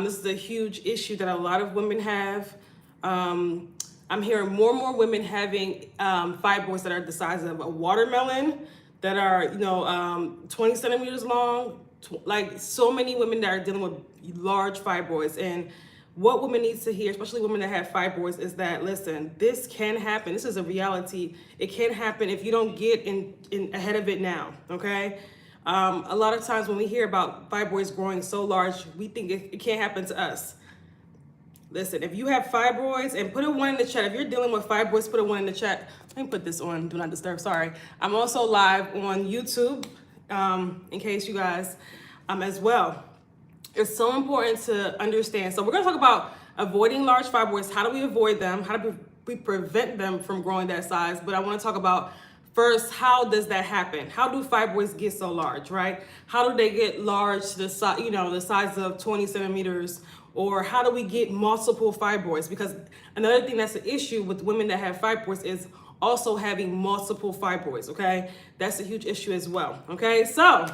This is a huge issue that a lot of women have. I'm hearing more and more women having fibroids that are the size of a watermelon, that are 20 centimeters long. Like, so many women that are dealing with large fibroids. And what women need to hear, especially women that have fibroids, is that, listen, this can happen. This is a reality. It can happen if you don't get in ahead of it now, okay? A lot of times when we hear about fibroids growing so large, we think it can't happen to us. Listen, if you have fibroids, and put a 1 in the chat. If you're dealing with fibroids, put a 1 in the chat. Let me put this on Do Not Disturb, sorry. I'm also live on YouTube, in case you guys, as well. It's so important to understand. So we're gonna talk about avoiding large fibroids. How do we avoid them? How do we prevent them from growing that size? But I wanna talk about first, how does that happen? How do fibroids get so large, right? How do they get large to the size, the size of 20 centimeters? Or how do we get multiple fibroids? Because another thing that's an issue with women that have fibroids is also having multiple fibroids, okay? That's a huge issue as well, okay? So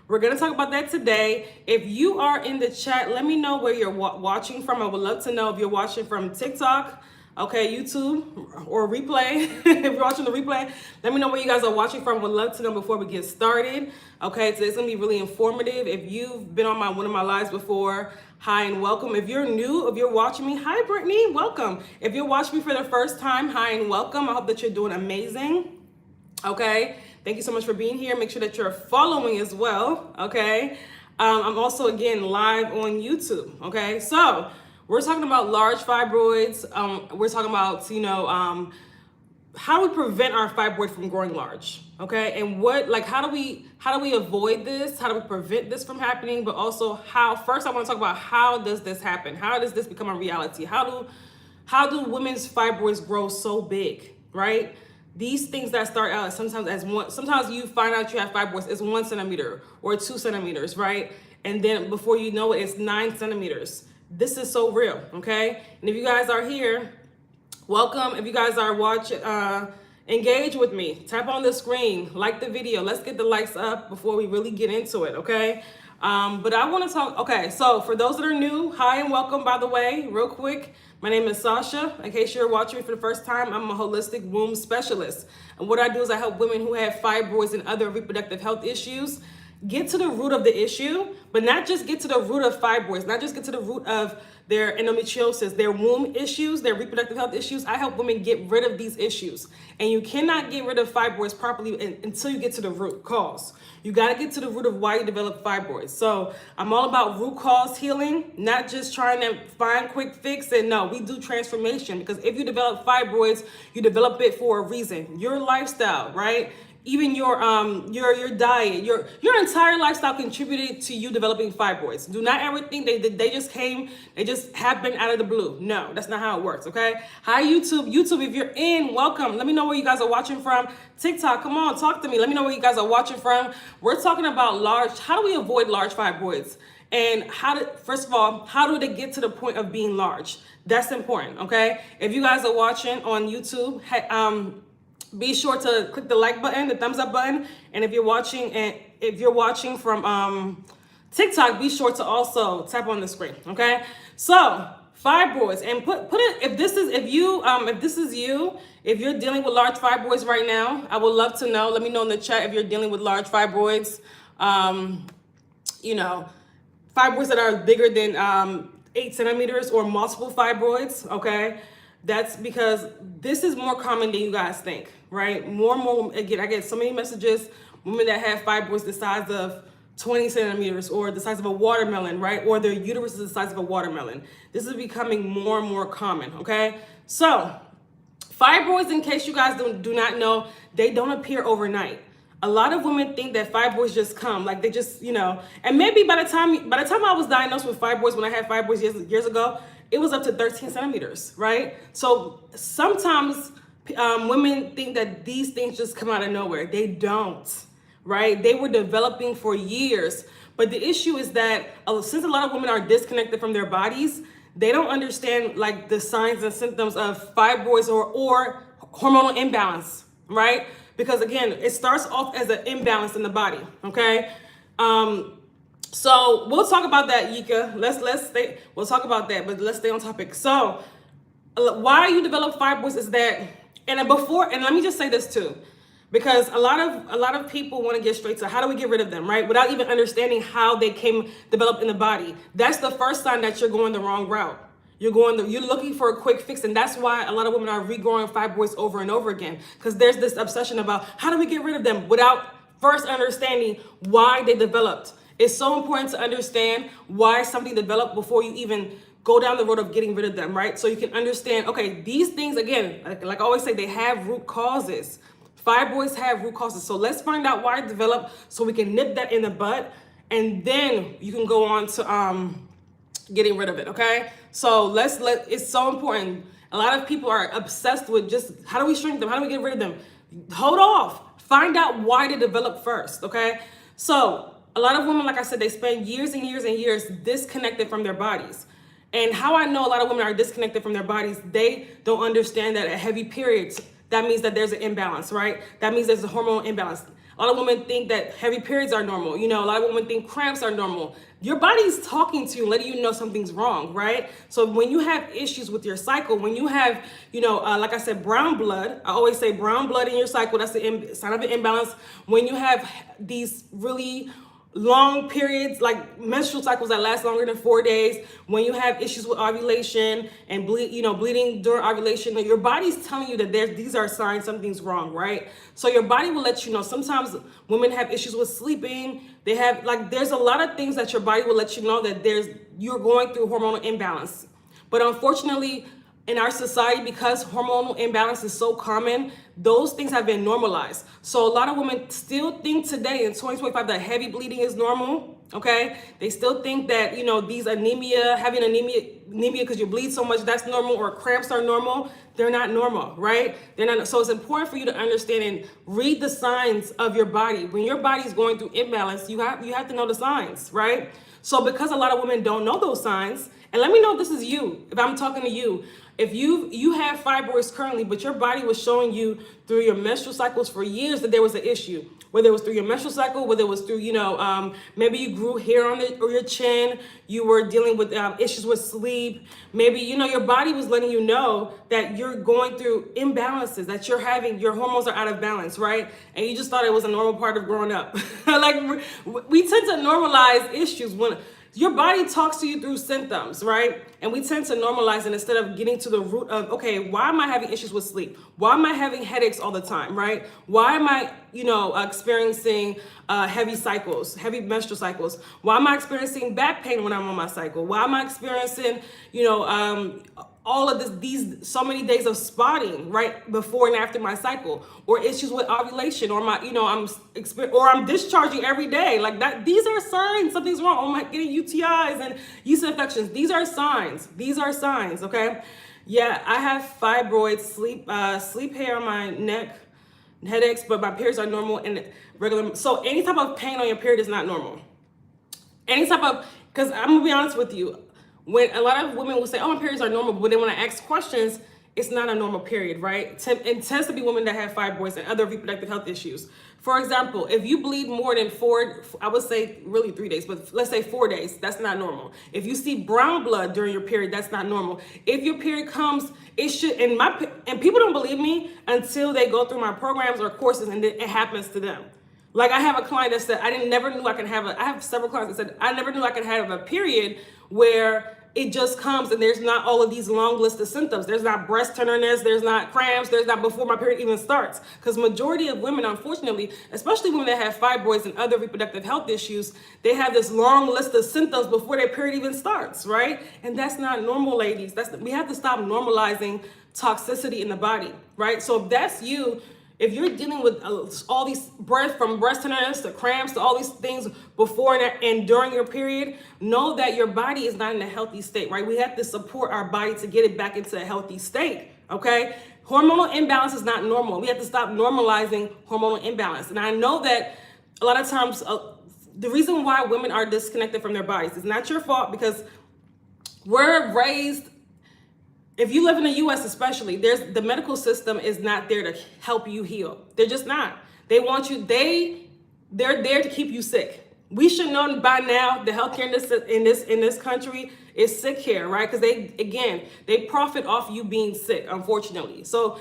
we're gonna talk about that today. If you are in the chat, let me know where you're watching from. I would love to know if you're watching from TikTok, okay, YouTube, or replay. If you're watching the replay, let me know where you guys are watching from. Would love to know before we get started. Okay, today's gonna be really informative. If you've been on one of my lives before, hi and welcome. If you're new, if you're watching me, hi Brittany, welcome. If you're watching me for the first time, hi and welcome. I hope that you're doing amazing. Okay, thank you so much for being here. Make sure that you're following as well, okay? I'm also, again, live on YouTube, okay? So we're talking about large fibroids. We're talking about, how do we prevent our fibroid from growing large, okay? And how do we avoid this? How do we prevent this from happening? But also first I want to talk about, how does this happen? How does this become a reality? How do women's fibroids grow so big, right? These things that start out sometimes you find out you have fibroids, it's 1 centimeter or 2 centimeters, right? And then before you know it, it's 9 centimeters. This is so real, okay? And if you guys are here, welcome. If you guys are watching, engage with me. Tap on the screen, like the video. Let's get the likes up before we really get into it, okay? But I want to talk, okay, so for those that are new, hi and welcome, by the way, real quick. My name is Sasha. In case you're watching me for the first time, I'm a holistic womb specialist. And what I do is I help women who have fibroids and other reproductive health issues get to the root of the issue, but not just get to the root of fibroids, not just get to the root of their endometriosis, their womb issues, their reproductive health issues. I help women get rid of these issues. And you cannot get rid of fibroids properly until you get to the root cause. You got to get to the root of why you develop fibroids. So I'm all about root cause healing, not just trying to find quick fix. And no, we do transformation, because if you develop fibroids, you develop it for a reason. Your lifestyle, right? Even your diet, your entire lifestyle contributed to you developing fibroids. Do not ever think they just happened out of the blue. No, that's not how it works, okay? Hi, YouTube. YouTube, if you're in, welcome. Let me know where you guys are watching from. TikTok, come on, talk to me. Let me know where you guys are watching from. We're talking about how do we avoid large fibroids? And first of all, how do they get to the point of being large? That's important, okay? If you guys are watching on YouTube, be sure to click the like button, the thumbs up button. And if you're watching from TikTok, be sure to also tap on the screen, okay? So fibroids, and put it, if this is you, if you're dealing with large fibroids right now, I would love to know. Let me know in the chat if you're dealing with large fibroids, fibroids that are bigger than 8 centimeters or multiple fibroids, okay? That's because this is more common than you guys think, right? More and more, again, I get so many messages, women that have fibroids the size of 20 centimeters or the size of a watermelon, right? Or their uterus is the size of a watermelon. This is becoming more and more common, okay? So fibroids, in case you guys do not know, they don't appear overnight. A lot of women think that fibroids just come, like they just, and maybe by the time I was diagnosed with fibroids, when I had fibroids years ago, it was up to 13 centimeters, right? So sometimes women think that these things just come out of nowhere. They don't, right? They were developing for years. But the issue is that since a lot of women are disconnected from their bodies, they don't understand like the signs and symptoms of fibroids or hormonal imbalance, right? Because again, it starts off as an imbalance in the body, okay? So we'll talk about that, Yika. Let's stay. We'll talk about that, but let's stay on topic. So why you develop fibroids is that, and let me just say this too, because a lot of people want to get straight to how do we get rid of them, right? Without even understanding how they developed in the body. That's the first sign that you're going the wrong route. You're looking for a quick fix, and that's why a lot of women are regrowing fibroids over and over again, because there's this obsession about how do we get rid of them without first understanding why they developed. It's so important to understand why something developed before you even go down the road of getting rid of them, right? So you can understand, okay, these things, again, like I always say, they have root causes. Fibroids have root causes. So let's find out why it developed so we can nip that in the bud, and then you can go on to getting rid of it, okay? So it's so important. A lot of people are obsessed with just how do we shrink them? How do we get rid of them? Hold off. Find out why they developed first, okay? So a lot of women, like I said, they spend years and years and years disconnected from their bodies. And how I know a lot of women are disconnected from their bodies, they don't understand that at heavy periods, that means that there's an imbalance, right? That means there's a hormonal imbalance. A lot of women think that heavy periods are normal. You know, a lot of women think cramps are normal. Your body's talking to you, letting you know something's wrong, right? So when you have issues with your cycle, when you have, like I said, brown blood, I always say brown blood in your cycle, that's the sign of an imbalance. When you have these really long periods, like menstrual cycles that last longer than 4 days, when you have issues with ovulation and bleeding during ovulation, your body's telling you that these are signs something's wrong, right? So your body will let you know. Sometimes women have issues with sleeping. They have there's a lot of things that your body will let you know that you're going through hormonal imbalance. But unfortunately, in our society, because hormonal imbalance is so common, those things have been normalized. So a lot of women still think today in 2025 that heavy bleeding is normal, okay? They still think that, these having anemia because you bleed so much, that's normal, or cramps are normal. They're not normal, right? They're not. So it's important for you to understand and read the signs of your body. When your body is going through imbalance, you have to know the signs, right? So because a lot of women don't know those signs, and let me know if this is you, if I'm talking to you. If you have fibroids currently, but your body was showing you through your menstrual cycles for years that there was an issue, whether it was through your menstrual cycle, whether it was through, maybe you grew hair on your chin, you were dealing with issues with sleep, maybe, your body was letting you know that you're going through imbalances, that your hormones are out of balance, right? And you just thought it was a normal part of growing up. We tend to normalize issues when your body talks to you through symptoms, right? And we tend to normalize it instead of getting to the root of, okay, why am I having issues with sleep? Why am I having headaches all the time, right? Why am I, experiencing heavy menstrual cycles? Why am I experiencing back pain when I'm on my cycle? Why am I experiencing, all of these so many days of spotting right before and after my cycle, or issues with ovulation, or I'm discharging every day like that? These are signs something's wrong. Oh, I'm getting UTIs and yeast infections. These are signs. Okay. Yeah, I have fibroids, sleep hair on my neck, headaches, but my periods are normal and regular. So any type of pain on your period is not normal. Because I'm gonna be honest with you, when a lot of women will say, oh, my periods are normal, but then when I ask questions, it's not a normal period, right? It tends to be women that have fibroids and other reproductive health issues. For example, if you bleed more than 4, I would say really 3 days, but let's say 4 days, that's not normal. If you see brown blood during your period, that's not normal. If your period comes, it should, and people don't believe me until they go through my programs or courses and it happens to them. Like I have a client that said, I have several clients that said, I never knew I could have a period where it just comes and there's not all of these long list of symptoms. There's not breast tenderness, there's not cramps, there's not before my period even starts. Because majority of women, unfortunately, especially women that have fibroids and other reproductive health issues, they have this long list of symptoms before their period even starts, right? And that's not normal, ladies. We have to stop normalizing toxicity in the body, right? So if that's you, if you're dealing with all these from breast tenderness to cramps to all these things before and during your period, know that your body is not in a healthy state, right? We have to support our body to get it back into a healthy state, okay? Hormonal imbalance is not normal. We have to stop normalizing hormonal imbalance. And I know that a lot of times the reason why women are disconnected from their bodies is not your fault, because we're raised. If you live in the US especially, the medical system is not there to help you heal. They're just not. They want you, they're there to keep you sick. We should know by now the healthcare in this country is sick care, right? Because they profit off you being sick, unfortunately. So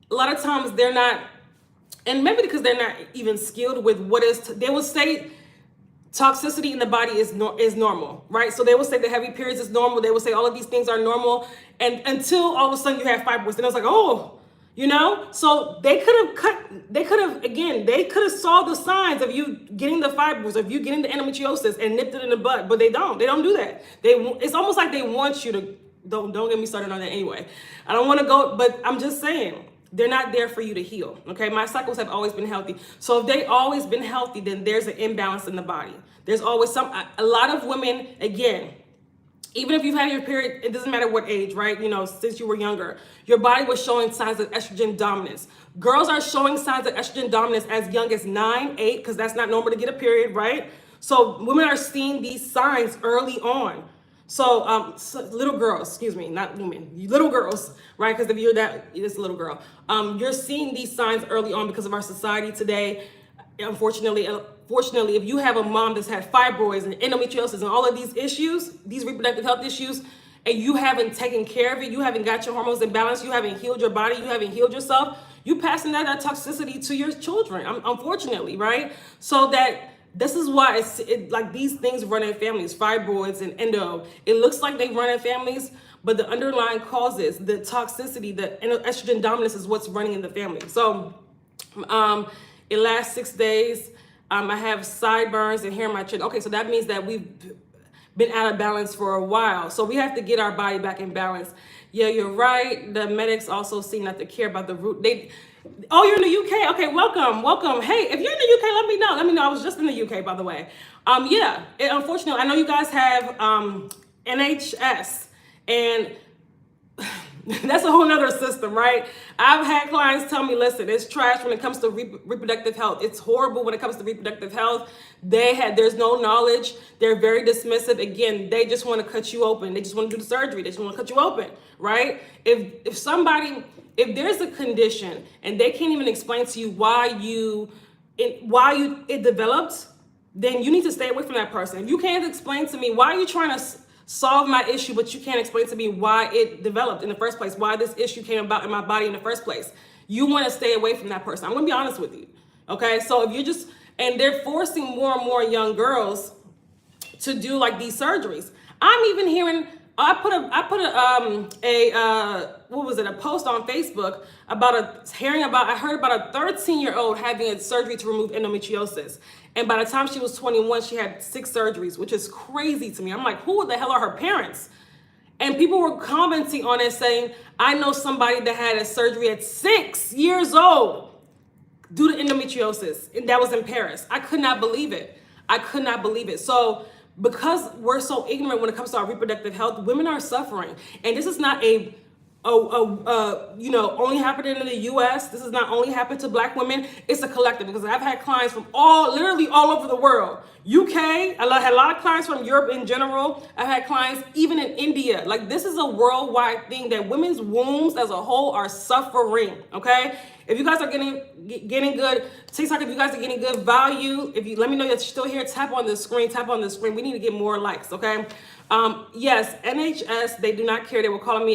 a lot of times they're not, and maybe because they're not even skilled with what is, they will say toxicity in the body is normal, right? So they will say the heavy periods is normal. They will say all of these things are normal, and until all of a sudden you have fibroids, then I was like, oh, you know. So they could have saw the signs of you getting the fibroids, of you getting the endometriosis, and nipped it in the bud, but they don't do that. It's almost like they want you to, don't get me started on that anyway. I don't want to go, but I'm just saying, they're not there for you to heal, okay? My cycles have always been healthy. So if they've always been healthy, then there's an imbalance in the body. There's always a lot of women, again, even if you've had your period, it doesn't matter what age, right? You know, since you were younger, your body was showing signs of estrogen dominance. Girls are showing signs of estrogen dominance as young as 9, 8, because that's not normal to get a period, right? So women are seeing these signs early on. So, little girls, excuse me, not women, little girls, right? Because if you're it's a little girl. You're seeing these signs early on because of our society today. Unfortunately, if you have a mom that's had fibroids and endometriosis and all of these issues, these reproductive health issues, and you haven't taken care of it, you haven't got your hormones in balance, you haven't healed your body, you haven't healed yourself, you passing that toxicity to your children, unfortunately, right? So this is why like these things run in families, fibroids and endo. It looks like they run in families, but the underlying causes, the toxicity, the estrogen dominance is what's running in the family. So it lasts 6 days. I have sideburns and hair on my chin. Okay, so that means that we've been out of balance for a while. So we have to get our body back in balance. Yeah, you're right. The medics also seem not to care about the root. Oh, you're in the UK? Okay, welcome. Hey, if you're in the UK, let me know. I was just in the UK, by the way. Unfortunately, I know you guys have NHS, and that's a whole nother system, right? I've had clients tell me, listen, it's trash when it comes to reproductive health. It's horrible when it comes to reproductive health. There's no knowledge. They're very dismissive. Again, they just want to cut you open. They just want to do the surgery. They just want to cut you open, right? If there's a condition and they can't even explain to you why it developed, then you need to stay away from that person. If you can't explain to me why are you trying to solve my issue, but you can't explain to me why it developed in the first place, why this issue came about in my body in the first place, you want to stay away from that person. I'm going to be honest with you. Okay. So and they're forcing more and more young girls to do like these surgeries. I'm even hearing, I put a post on Facebook about I heard about a 13-year-old having a surgery to remove endometriosis. And by the time she was 21, she had 6 surgeries, which is crazy to me. I'm like, who the hell are her parents? And people were commenting on it saying, I know somebody that had a surgery at 6 years old due to endometriosis, and that was in Paris. I could not believe it. So because we're so ignorant when it comes to our reproductive health, women are suffering. And this is not only happening in the US. This is not only happened to Black women. It's a collective, because I've had clients from literally all over the world. UK, I had a lot of clients from Europe in general. I've had clients even in India. Like, this is a worldwide thing that women's wombs as a whole are suffering, okay? If you guys are getting good, TikTok, if you guys are getting good value, let me know you're still here, tap on the screen. We need to get more likes, okay? Yes, NHS, they do not care. They were telling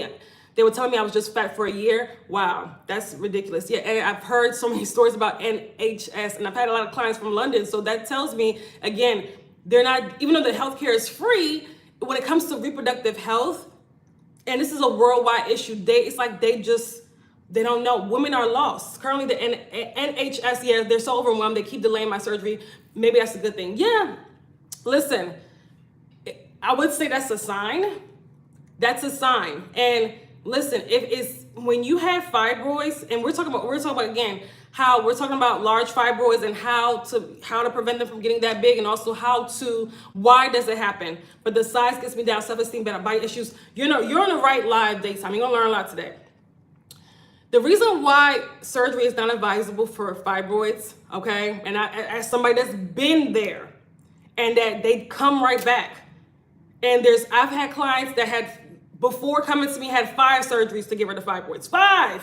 me I was just fat for a year. Wow, that's ridiculous. Yeah, and I've heard so many stories about NHS, and I've had a lot of clients from London. So that tells me, again, they're not, even though the healthcare is free, when it comes to reproductive health, and this is a worldwide issue, they don't know. Women are lost. Currently, the NHS, yeah, they're so overwhelmed. They keep delaying my surgery. Maybe that's a good thing. Yeah, listen, I would say that's a sign. That's a sign. And listen, when you have fibroids, and we're talking about again how we're talking about large fibroids and how to prevent them from getting that big, and also why does it happen? But the size gets me down, self-esteem, better body issues. You're on the right live daytime. You're gonna learn a lot today. The reason why surgery is not advisable for fibroids, okay, and as somebody that's been there, and that they come right back, and I've had clients that before coming to me had 5 surgeries to get rid of fibroids. 5!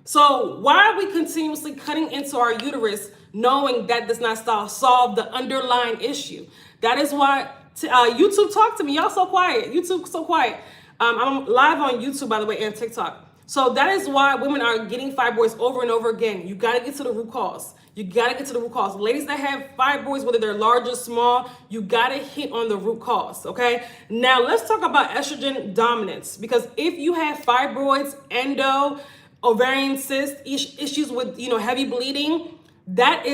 So why are we continuously cutting into our uterus knowing that does not solve the underlying issue? That is why YouTube, talk to me. Y'all so quiet. YouTube so quiet. I'm live on YouTube, by the way, and TikTok. So that is why women are getting fibroids over and over again. You got to get to the root cause. You got to get to the root cause. Ladies that have fibroids, whether they're large or small, you got to hit on the root cause, okay? Now, let's talk about estrogen dominance, because if you have fibroids, endo, ovarian cyst, issues with, heavy bleeding, that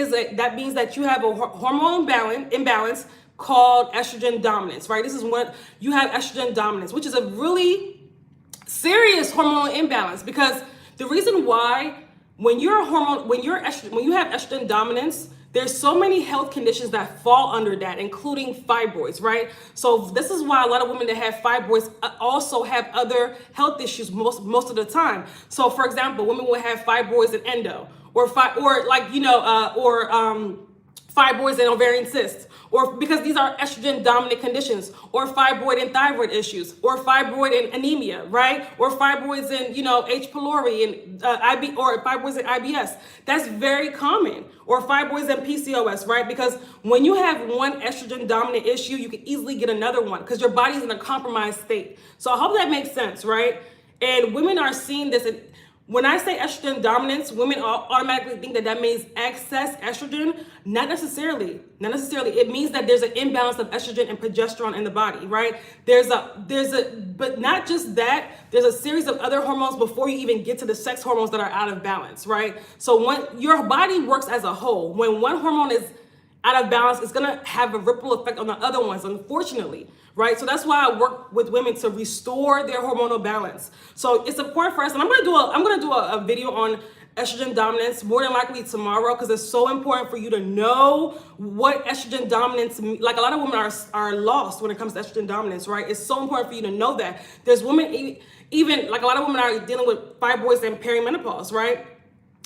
means that you have a hormonal imbalance called estrogen dominance, right? This is what you have, estrogen dominance, which is a really serious hormonal imbalance, because the reason why when you have estrogen dominance, there's so many health conditions that fall under that, including fibroids, right? So this is why a lot of women that have fibroids also have other health issues most of the time. So for example, women will have fibroids and endo, or fibroids and ovarian cysts, or because these are estrogen dominant conditions, or fibroid and thyroid issues, or fibroid and anemia, right? Or fibroids and, H. pylori and or fibroids and IBS. That's very common. Or fibroids and PCOS, right? Because when you have one estrogen dominant issue, you can easily get another one because your body's in a compromised state. So I hope that makes sense, right? And women are seeing this. When I say estrogen dominance, women automatically think that means excess estrogen. Not necessarily. Not necessarily. It means that there's an imbalance of estrogen and progesterone in the body, right? But not just that, there's a series of other hormones before you even get to the sex hormones that are out of balance, right? So when your body works as a whole, when one hormone is out of balance, it's gonna have a ripple effect on the other ones, unfortunately, right? So that's why I work with women to restore their hormonal balance. So it's important for us, and I'm gonna do a video on estrogen dominance more than likely tomorrow, because it's so important for you to know what estrogen dominance means. Like, a lot of women are lost when it comes to estrogen dominance, right? It's so important for you to know that. There's women, even like a lot of women are dealing with fibroids and perimenopause, right?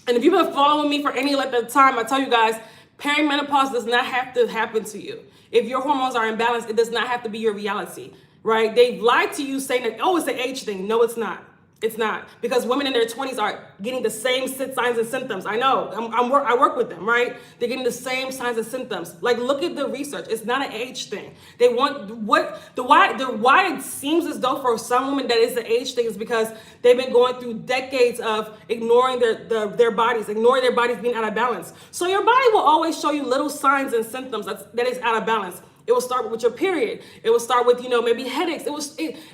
And if you've been following me for any length of time, I tell you guys, perimenopause does not have to happen to you. If your hormones are imbalanced, it does not have to be your reality, right? They've lied to you saying that, oh, it's an age thing. No, it's not. It's not. Because women in their 20s are getting the same signs and symptoms. I know. I work with them, right? They're getting the same signs and symptoms. Like, look at the research. It's not an age thing. They want why it seems as though for some women that is an age thing is because they've been going through decades of ignoring their bodies, ignoring their bodies being out of balance. So your body will always show you little signs and symptoms that is out of balance. It will start with your period. It will start with, maybe headaches.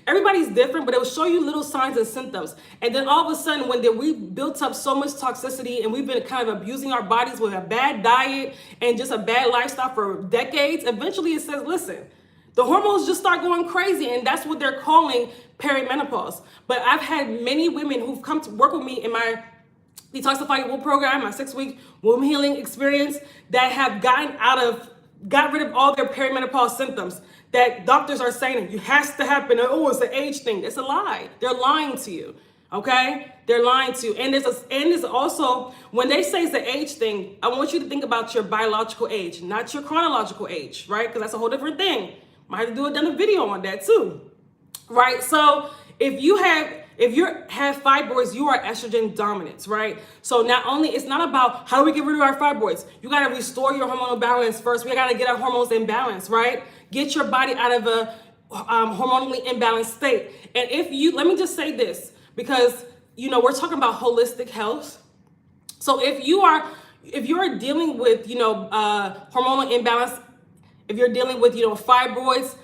Everybody's different, but it will show you little signs and symptoms. And then all of a sudden, when we built up so much toxicity and we've been kind of abusing our bodies with a bad diet and just a bad lifestyle for decades, eventually it says, listen, the hormones just start going crazy, and that's what they're calling perimenopause. But I've had many women who've come to work with me in my Detoxify Your Womb program, my 6-week womb healing experience, that have got rid of all their perimenopause symptoms that doctors are saying it has to happen. Oh, it's an age thing. It's a lie. They're lying to you. Okay? They're lying to you. And there's also, when they say it's an age thing, I want you to think about your biological age, not your chronological age, right? Because that's a whole different thing. Might have to do a video on that too. Right? So if you have fibroids, you are estrogen dominant, right? So not only, it's not about how do we get rid of our fibroids. You got to restore your hormonal balance first. We got to get our hormones in balance, right? Get your body out of a hormonally imbalanced state. And let me just say this, because, we're talking about holistic health. So if you're dealing with, hormonal imbalance, if you're dealing with, fibroids,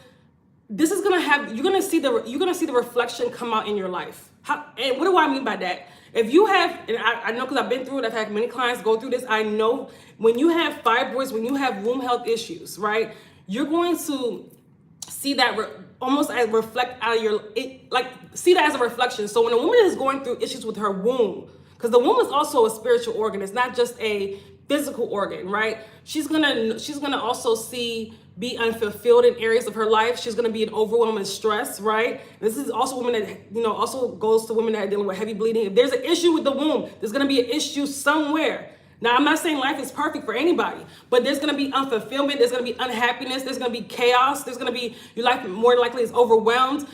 this is you're gonna see the reflection come out in your life. And what do I mean by that? If you have, and I know because I've been through it, I've had many clients go through this. I know when you have fibroids, when you have womb health issues, right? You're going to see that almost as reflect out of see that as a reflection. So when a woman is going through issues with her womb, because the womb is also a spiritual organ, it's not just a physical organ, right? She's gonna also be unfulfilled in areas of her life. She's gonna be in overwhelming stress, right? This is also women that, also goes to women that are dealing with heavy bleeding. If there's an issue with the womb, there's gonna be an issue somewhere. Now, I'm not saying life is perfect for anybody, but there's gonna be unfulfillment, there's gonna be unhappiness, there's gonna be chaos, there's gonna be, your life more likely is overwhelmed.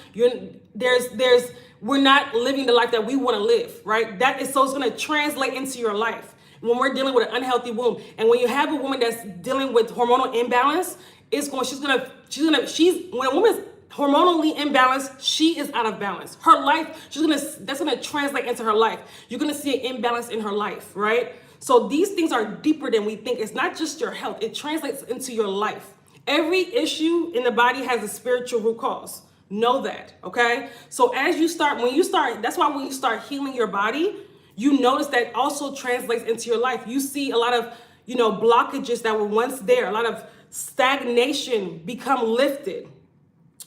we're not living the life that we want to live, right? So it's going to translate into your life when we're dealing with an unhealthy womb. And when you have a woman that's dealing with hormonal imbalance, when a woman's hormonally imbalanced, she is out of balance. Her life, that's gonna translate into her life. You're gonna see an imbalance in her life, right? So these things are deeper than we think. It's not just your health, it translates into your life. Every issue in the body has a spiritual root cause. Know that, okay? So that's why when you start healing your body, you notice that also translates into your life. You see a lot of, blockages that were once there, a lot of stagnation become lifted,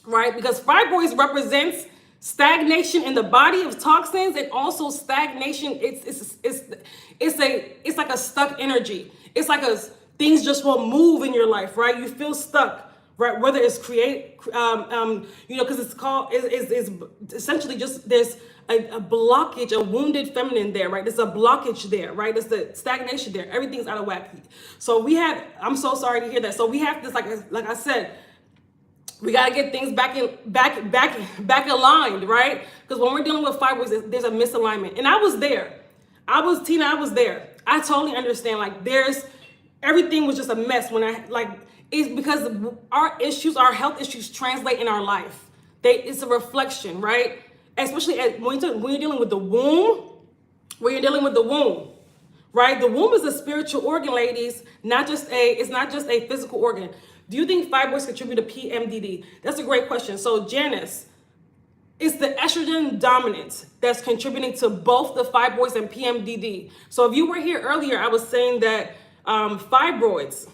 right? Because fibroids represents stagnation in the body of toxins, and also stagnation. It's like a stuck energy. It's like things just won't move in your life, right? You feel stuck, right? Whether it's because it's essentially just there's a blockage, a wounded feminine there, right? There's a blockage there, right? There's the stagnation there. Everything's out of whack. So I'm so sorry to hear that. So we have this, like I said, we got to get things back aligned, right? Because when we're dealing with fibroids, there's a misalignment. And I was there. I was there. I totally understand. Everything was just a mess it's because our health issues translate in our life. It's a reflection, right? Especially when you're dealing with the womb, right? The womb is a spiritual organ, ladies, it's not just a physical organ. Do you think fibroids contribute to PMDD? That's a great question. So Janice, it's the estrogen dominance that's contributing to both the fibroids and PMDD. So if you were here earlier, I was saying that fibroids,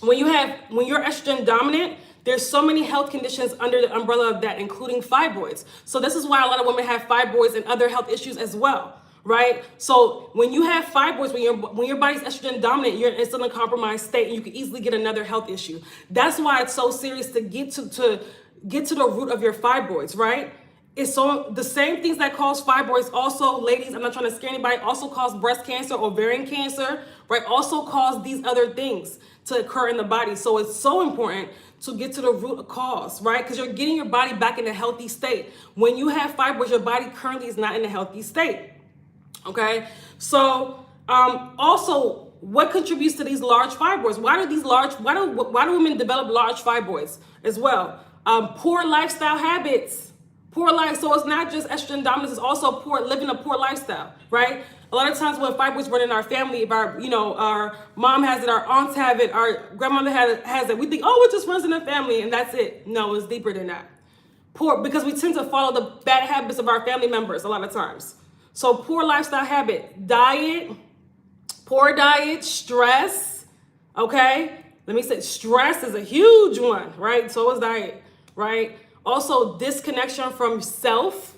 when you're estrogen dominant, there's so many health conditions under the umbrella of that, including fibroids. So this is why a lot of women have fibroids and other health issues as well, right? So when you have fibroids, when your body's estrogen dominant, you're in a compromised state, and you can easily get another health issue. That's why it's so serious to get to the root of your fibroids, right? It's so the same things that cause fibroids also, ladies, I'm not trying to scare anybody, also cause breast cancer, ovarian cancer, right? Also cause these other things to occur in the body. So it's so important to get to the root cause, right? Because you're getting your body back in a healthy state. When you have fibroids, your body currently is not in a healthy state, okay? So also, what contributes to these large fibroids? Why do women develop large fibroids as well? Poor lifestyle habits. So it's not just estrogen dominance, it's also living a poor lifestyle, right? A lot of times when fibroids run in our family, if our mom has it, our aunts have it, our grandmother has it, we think, oh, it just runs in the family and that's it. No, it's deeper than that. Because we tend to follow the bad habits of our family members a lot of times. So poor lifestyle habit, poor diet, stress, okay? Let me say stress is a huge one, right? So is diet, right? Also disconnection from self,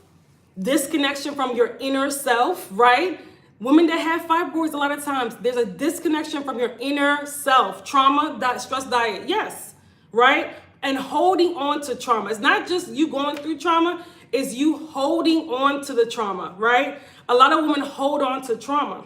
disconnection from your inner self, right? Women that have fibroids, a lot of times, there's a disconnection from your inner self. Trauma, stress diet, yes, right? And holding on to trauma. It's not just you going through trauma, it's you holding on to the trauma, right? A lot of women hold on to trauma,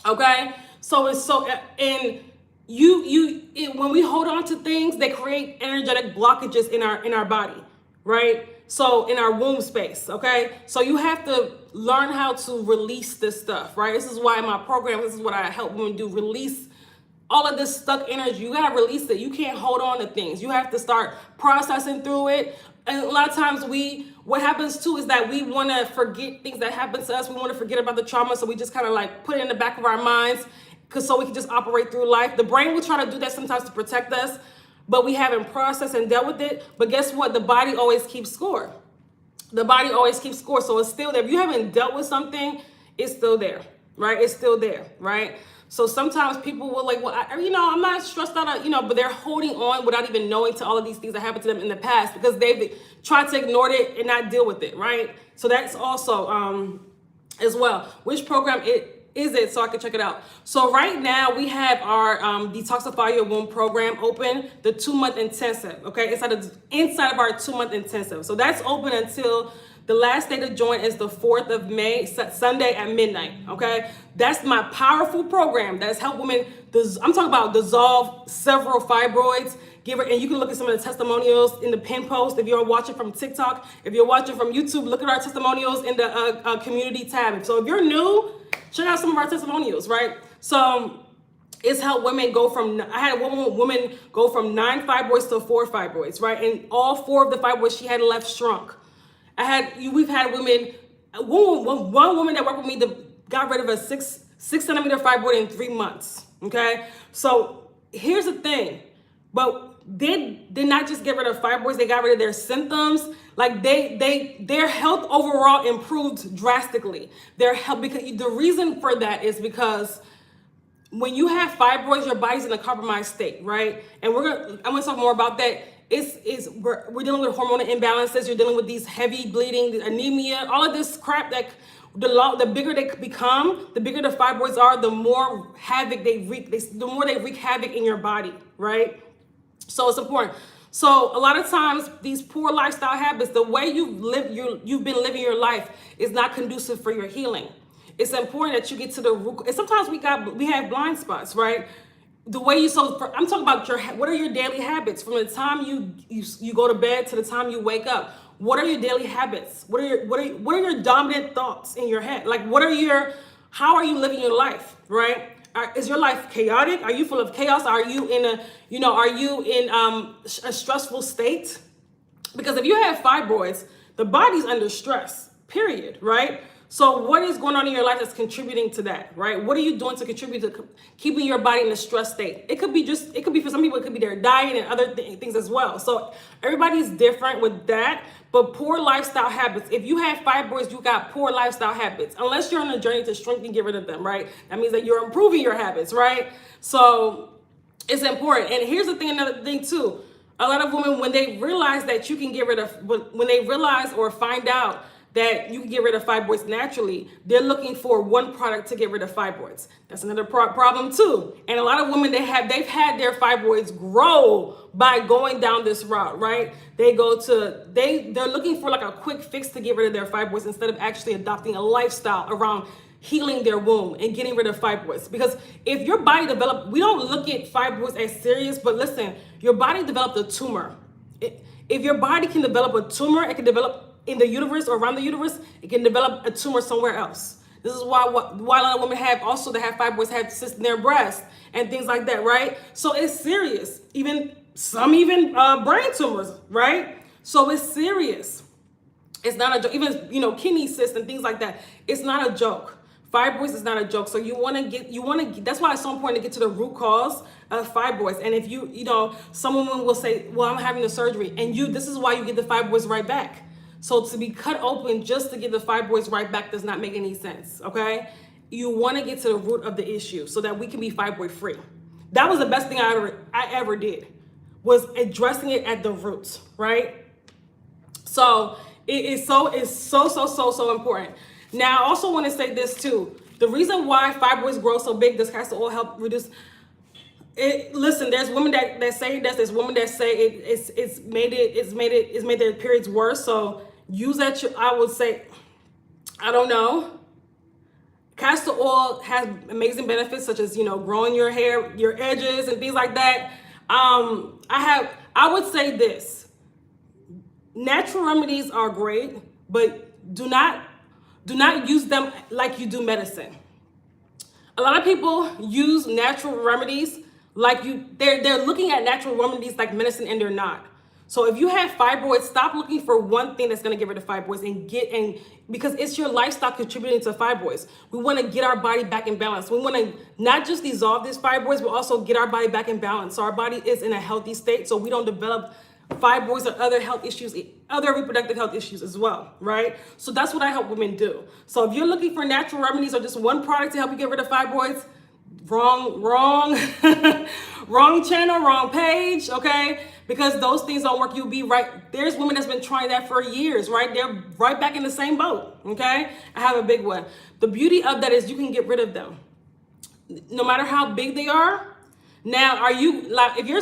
okay? So it's so, and when we hold on to things, they create energetic blockages in our body, right? So in our womb space, okay? So you have to learn how to release this stuff, right? This is why in my program, this is what I help women do, release all of this stuck energy. You gotta release it. You can't hold on to things. You have to start processing through it. And a lot of times what happens too is that we wanna forget things that happen to us. We wanna forget about the trauma, so we just kind of put it in the back of our minds so we can just operate through life. The brain will try to do that sometimes to protect us, but we haven't processed and dealt with it. But guess what? The body always keeps score. The body always keeps score. So it's still there. If you haven't dealt with something, it's still there, right? It's still there, right? So sometimes people will I'm not stressed out, but they're holding on without even knowing to all of these things that happened to them in the past because they've tried to ignore it and not deal with it, right? So that's also as well. Which program is it so I can check it out? So right now we have our Detoxify Your Womb program open, the 2-month intensive, okay? Inside of our 2-month intensive. So that's open until the last day to join is the 4th of May, Sunday at midnight, okay? That's my powerful program that has helped women, I'm talking about dissolve several fibroids, give her, and you can look at some of the testimonials in the pin post. If you're watching from TikTok, if you're watching from YouTube, look at our testimonials in the community tab. So if you're new, check out some of our testimonials, right? So it's helped women go from, I had a woman go from 9 fibroids to 4 fibroids, right? And all 4 of the fibroids she had left shrunk. We've had women, one woman that worked with me that got rid of a 6 centimeter fibroid in 3 months, okay? So here's the thing, but they did not just get rid of fibroids, they got rid of their symptoms. Like their health overall improved drastically. Their health, because the reason for that is because when you have fibroids, your body's in a compromised state, right? And I'm gonna talk more about that. We're dealing with hormonal imbalances. You're dealing with these heavy bleeding, anemia, all of this crap that the bigger they become, the bigger the fibroids are, the more havoc they wreak. The more they wreak havoc in your body, right? So it's important. So a lot of times these poor lifestyle habits, the way you've been living your life is not conducive for your healing. It's important that you get to the root. And sometimes we have blind spots, right? The way I'm talking about what are your daily habits from the time you go to bed to the time you wake up? What are your daily habits? What are your dominant thoughts in your head? Like how are you living your life, right? Is your life chaotic? Are you full of chaos? Are you in a stressful state? Because if you have fibroids, the body's under stress, period, right? So what is going on in your life that's contributing to that, right? What are you doing to contribute to keeping your body in a stress state? It could be for some people, it could be their diet and other things as well. So everybody's different with that, but poor lifestyle habits. If you have fibroids, you got poor lifestyle habits, unless you're on a journey to shrink and get rid of them, right? That means that you're improving your habits, right? So it's important. And here's another thing too. A lot of women, when they realize that you can get rid of, when they realize or find out that you can get rid of fibroids naturally, they're looking for one product to get rid of fibroids. That's another problem too. And a lot of women, they've had their fibroids grow by going down this route, right? They're looking for like a quick fix to get rid of their fibroids instead of actually adopting a lifestyle around healing their womb and getting rid of fibroids. Because if your body developed, we don't look at fibroids as serious, but listen, your body developed a tumor. If your body can develop a tumor, it can develop in the uterus or around the uterus, it can develop a tumor somewhere else. This is why a lot of women that have fibroids have cysts in their breast and things like that, right? So it's serious. Some brain tumors, right? So it's serious. It's not a joke. Even kidney cysts and things like that. It's not a joke. Fibroids is not a joke. So that's why it's so important to get to the root cause of fibroids. And if some women will say, well, I'm having the surgery, and this is why you get the fibroids right back. So to be cut open just to get the fibroids right back does not make any sense, okay? You want to get to the root of the issue so that we can be fibroid free. That was the best thing I ever did, was addressing it at the roots, right? So it's so important. Now, I also want to say this too. The reason why fibroids grow so big, does castor oil help reduce? Listen, there's women that say this. There's women that say it's made their periods worse. So use that. I would say, I don't know. Castor oil has amazing benefits such as growing your hair, your edges, and things like that. I would say this: natural remedies are great, but do not use them like you do medicine. A lot of people use natural remedies they're looking at natural remedies like medicine, and they're not. So if you have fibroids, stop looking for one thing that's going to get rid of fibroids because it's your lifestyle contributing to fibroids. We want to get our body back in balance. We want to not just dissolve these fibroids, but also get our body back in balance. So our body is in a healthy state, so we don't develop fibroids or other health issues, other reproductive health issues as well, right? So that's what I help women do. So if you're looking for natural remedies or just one product to help you get rid of fibroids, wrong channel, wrong page, okay? Because those things don't work. You'll be right. There's women that's been trying that for years, right? They're right back in the same boat, okay? I have a big one. The beauty of that is you can get rid of them, no matter how big they are. Now, if your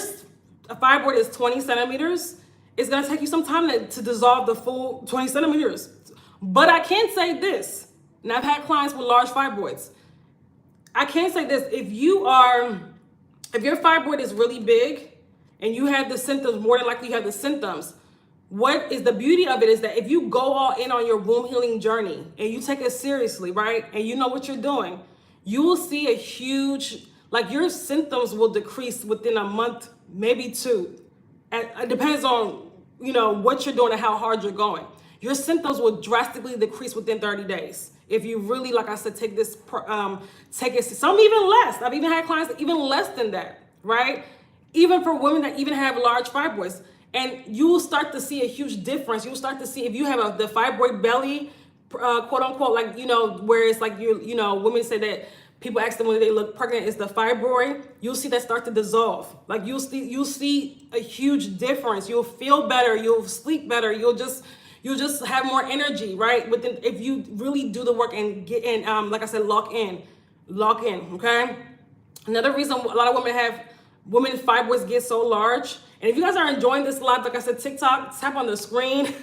fibroid is 20 centimeters, it's gonna take you some time to dissolve the full 20 centimeters. But I can say this, and I've had clients with large fibroids. I can say this: if your fibroid is really big and you have the symptoms, more than likely you have the symptoms. What is the beauty of it is that if you go all in on your womb healing journey and you take it seriously, right? And you know what you're doing, you will see a huge, like your symptoms will decrease within a month, maybe two. And it depends on, what you're doing and how hard you're going. Your symptoms will drastically decrease within 30 days. If you really, like I said, take it, some even less. I've even had clients that even less than that, right? Even for women that even have large fibroids. And you will start to see a huge difference. You'll start to see if you have the fibroid belly, quote unquote, like, where it's like, women say that people ask them when they look pregnant, is the fibroid. You'll see that start to dissolve. Like you'll see a huge difference. You'll feel better. You'll sleep better. You'll just have more energy, right? If you really do the work and get in, like I said, lock in, okay? Another reason a lot of women's fibroids get so large. And if you guys are enjoying this live, like I said, TikTok, tap on the screen.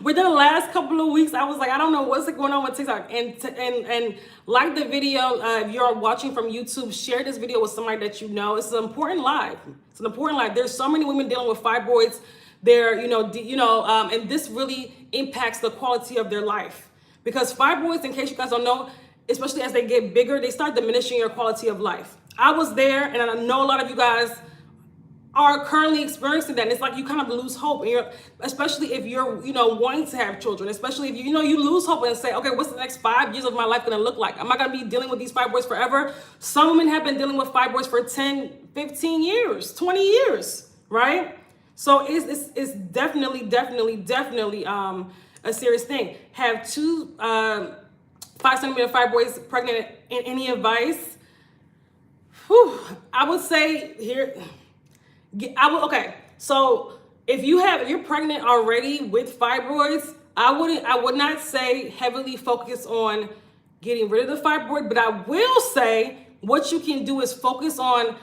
Within the last couple of weeks, I was like, I don't know what's going on with TikTok. And like the video, if you're watching from YouTube, share this video with somebody that you know. It's an important live. It's an important live. There's so many women dealing with fibroids. And this really impacts the quality of their life. Because fibroids, in case you guys don't know, especially as they get bigger, they start diminishing your quality of life. I was there, and I know a lot of you guys are currently experiencing that. And it's like you kind of lose hope, and especially if you're, wanting to have children, especially if you lose hope and say, okay, what's the next 5 years of my life going to look like? Am I going to be dealing with these fibroids forever? Some women have been dealing with fibroids for 10, 15 years, 20 years, right? So it's definitely a serious thing. Have 2 5-centimeter fibroids pregnant, in any advice? Whew, I would say here, okay. So if you're pregnant already with fibroids, I would not say heavily focus on getting rid of the fibroid, but I will say what you can do is focus on,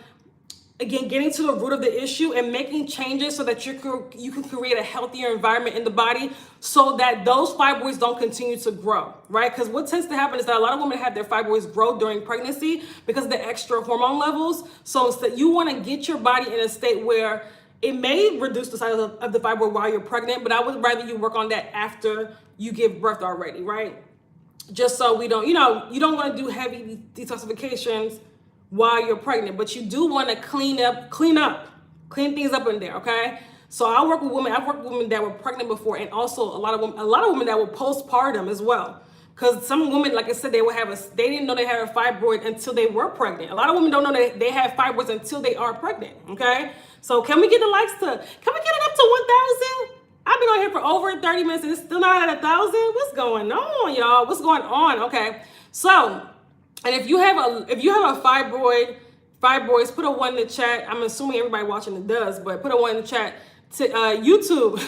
again, getting to the root of the issue and making changes so that you can create a healthier environment in the body so that those fibroids don't continue to grow, right? Because what tends to happen is that a lot of women have their fibroids grow during pregnancy because of the extra hormone levels. So instead, you want to get your body in a state where it may reduce the size of the fibroid while you're pregnant, but I would rather you work on that after you give birth already, right? Just so we don't, you don't want to do heavy detoxifications while you're pregnant, but you do want to clean things up in there, okay? So I've worked with women that were pregnant before, and also a lot of women that were postpartum as well. Because some women, like I said, they didn't know they had a fibroid until they were pregnant. A lot of women don't know that they have fibroids until they are pregnant, okay? So can we get it up to 1,000? I've been on here for over 30 minutes and it's still not at 1,000. What's going on, y'all? What's going on? Okay, so. And if you have a fibroids, put a 1 in the chat. I'm assuming everybody watching it does, but put a 1 in the chat. To YouTube,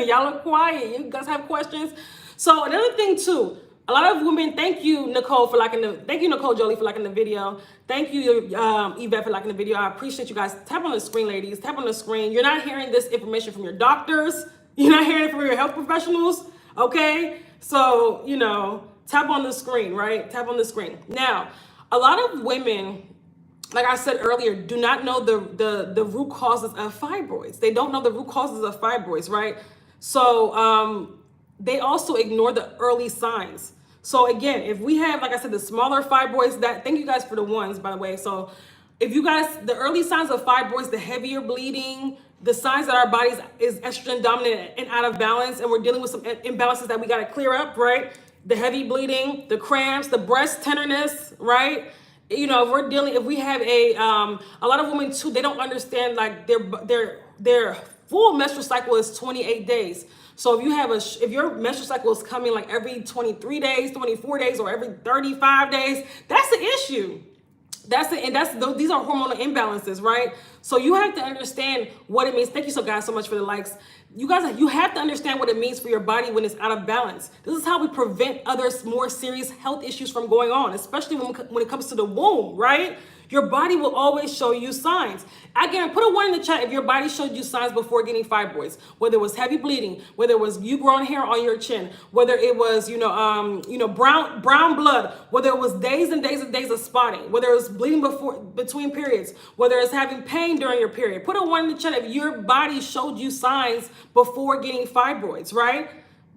y'all are quiet. You guys have questions. So another thing too, a lot of women. Thank you, Nicole Jolie for liking the video. Thank you, Yvette, for liking the video. I appreciate you guys. Tap on the screen, ladies. Tap on the screen. You're not hearing this information from your doctors. You're not hearing it from your health professionals. Okay, so tap on the screen, right? Tap on the screen. Now, a lot of women, like I said earlier, do not know the root causes of fibroids. They don't know the root causes of fibroids, right? So they also ignore the early signs. So again, if we have, like I said, the smaller fibroids, thank you guys for the 1s, by the way. So if you guys, the early signs of fibroids, the heavier bleeding, the signs that our bodies is estrogen dominant and out of balance, and we're dealing with some imbalances that we got to clear up, right? The heavy bleeding, the cramps, the breast tenderness, right? If we have a lot of women too, they don't understand, like their full menstrual cycle is 28 days. So if your menstrual cycle is coming like every 23 days, 24 days, or every 35 days, that's the issue. These are hormonal imbalances, right? So you have to understand what it means. Thank you guys so much for the likes. You guys, you have to understand what it means for your body when it's out of balance. This is how we prevent other more serious health issues from going on, especially when it comes to the womb, right? Your body will always show you signs. Again, put a 1 in the chat if your body showed you signs before getting fibroids, whether it was heavy bleeding, whether it was you growing hair on your chin, whether it was, brown blood, whether it was days and days and days of spotting, whether it was bleeding between periods, whether it's having pain during your period. Put a 1 in the chat if your body showed you signs before getting fibroids, right?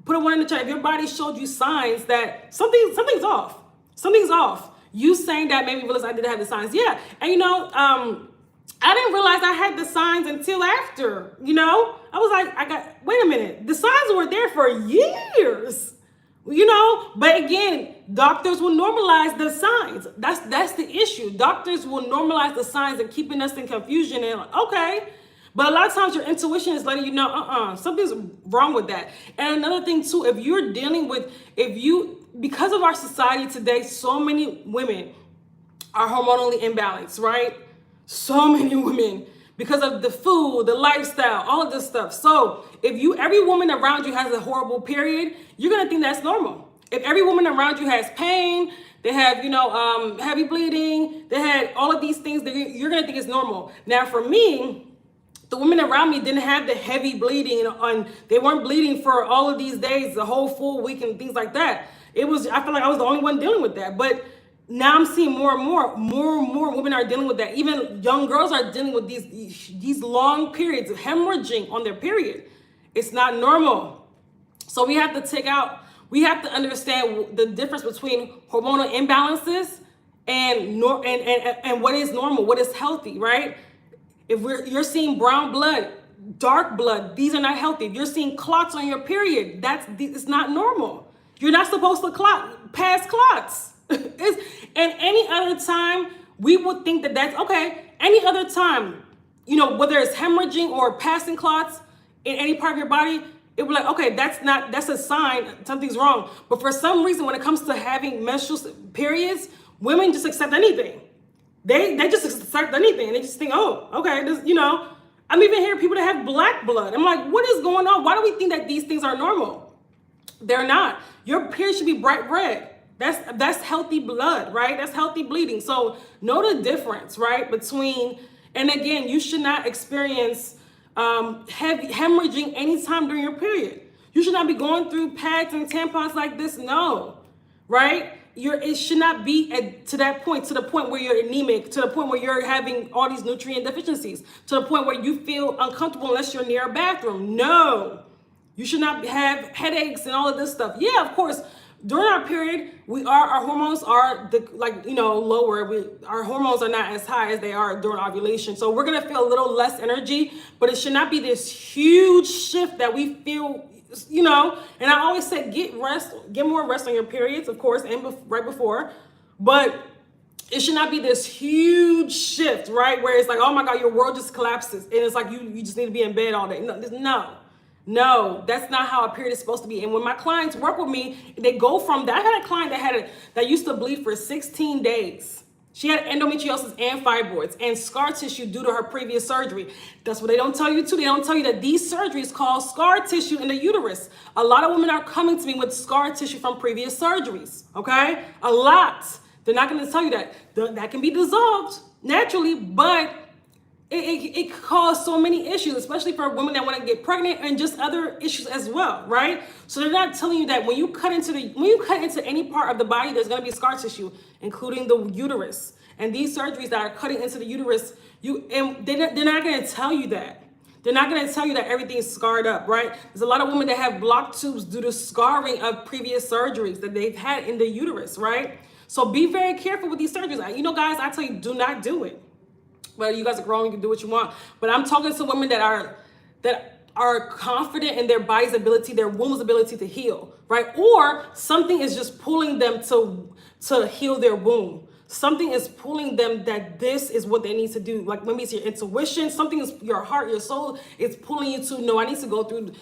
Put a 1 in the chat if your body showed you signs that something's off. Something's off. You saying that made me realize I did have the signs. Yeah. And I didn't realize I had the signs until after, I was like, wait a minute. The signs were there for years, but again, doctors will normalize the signs. That's the issue. Doctors will normalize the signs and keeping us in confusion and okay. But a lot of times your intuition is letting you know, something's wrong with that. And another thing too, if you're dealing with, because of our society today, so many women are hormonally imbalanced, right? So many women, because of the food, the lifestyle, all of this stuff. So if every woman around you has a horrible period, you're gonna think that's normal. If every woman around you has pain, they have, heavy bleeding, they had all of these things that you're gonna think is normal. Now for me, the women around me didn't have the heavy bleeding and they weren't bleeding for all of these days, the whole full week and things like that. I feel like I was the only one dealing with that. But now I'm seeing more and more women are dealing with that. Even young girls are dealing with these long periods of hemorrhaging on their period. It's not normal. So we have to understand the difference between hormonal imbalances and what is normal, what is healthy, right? If you're seeing brown blood, dark blood, these are not healthy. If you're seeing clots on your period, it's not normal. You're not supposed to pass clots. And any other time, we would think that's okay. Any other time, whether it's hemorrhaging or passing clots in any part of your body, it would be like, okay, that's a sign something's wrong. But for some reason, when it comes to having menstrual periods, women just accept anything. They just accept anything and they just think, oh, okay, I'm even hearing people that have black blood. I'm like, what is going on? Why do we think that these things are normal? They're not. Your period should be bright red. That's healthy blood, right? That's healthy bleeding. So know the difference, right? And again, you should not experience hemorrhaging anytime during your period. You should not be going through pads and tampons like this. No, right? It should not be to the point where you're anemic, to the point where you're having all these nutrient deficiencies, to the point where you feel uncomfortable unless you're near a bathroom. No, you should not have headaches and all of this stuff. Yeah, of course, during our period, our hormones are lower. Our hormones are not as high as they are during ovulation. So we're gonna feel a little less energy, but it should not be this huge shift that we feel. And I always say get more rest on your periods, of course, and right before, but it should not be this huge shift, right? Where it's like, oh my God, your world just collapses. And it's like, you just need to be in bed all day. No, that's not how a period is supposed to be. And when my clients work with me, they go from that. I had a client that used to bleed for 16 days. She had endometriosis and fibroids and scar tissue due to her previous surgery. That's what they don't tell you too. They don't tell you that these surgeries cause scar tissue in the uterus. A lot of women are coming to me with scar tissue from previous surgeries, okay? A lot. They're not gonna tell you that. That can be dissolved naturally, but it caused so many issues, especially for women that want to get pregnant and just other issues as well, right? So they're not telling you that when you cut into any part of the body, there's going to be scar tissue, including the uterus. And these surgeries that are cutting into the uterus, they're not going to tell you that. They're not going to tell you that everything is scarred up, right? There's a lot of women that have blocked tubes due to scarring of previous surgeries that they've had in the uterus, right? So be very careful with these surgeries. Guys, I tell you, do not do it. Well, you guys are grown, you can do what you want. But I'm talking to women that are confident in their body's ability, their womb's ability to heal, right? Or something is just pulling them to heal their womb. Something is pulling them that this is what they need to do. Like maybe it's your intuition, something is your heart, your soul is pulling you to, no, I need to go through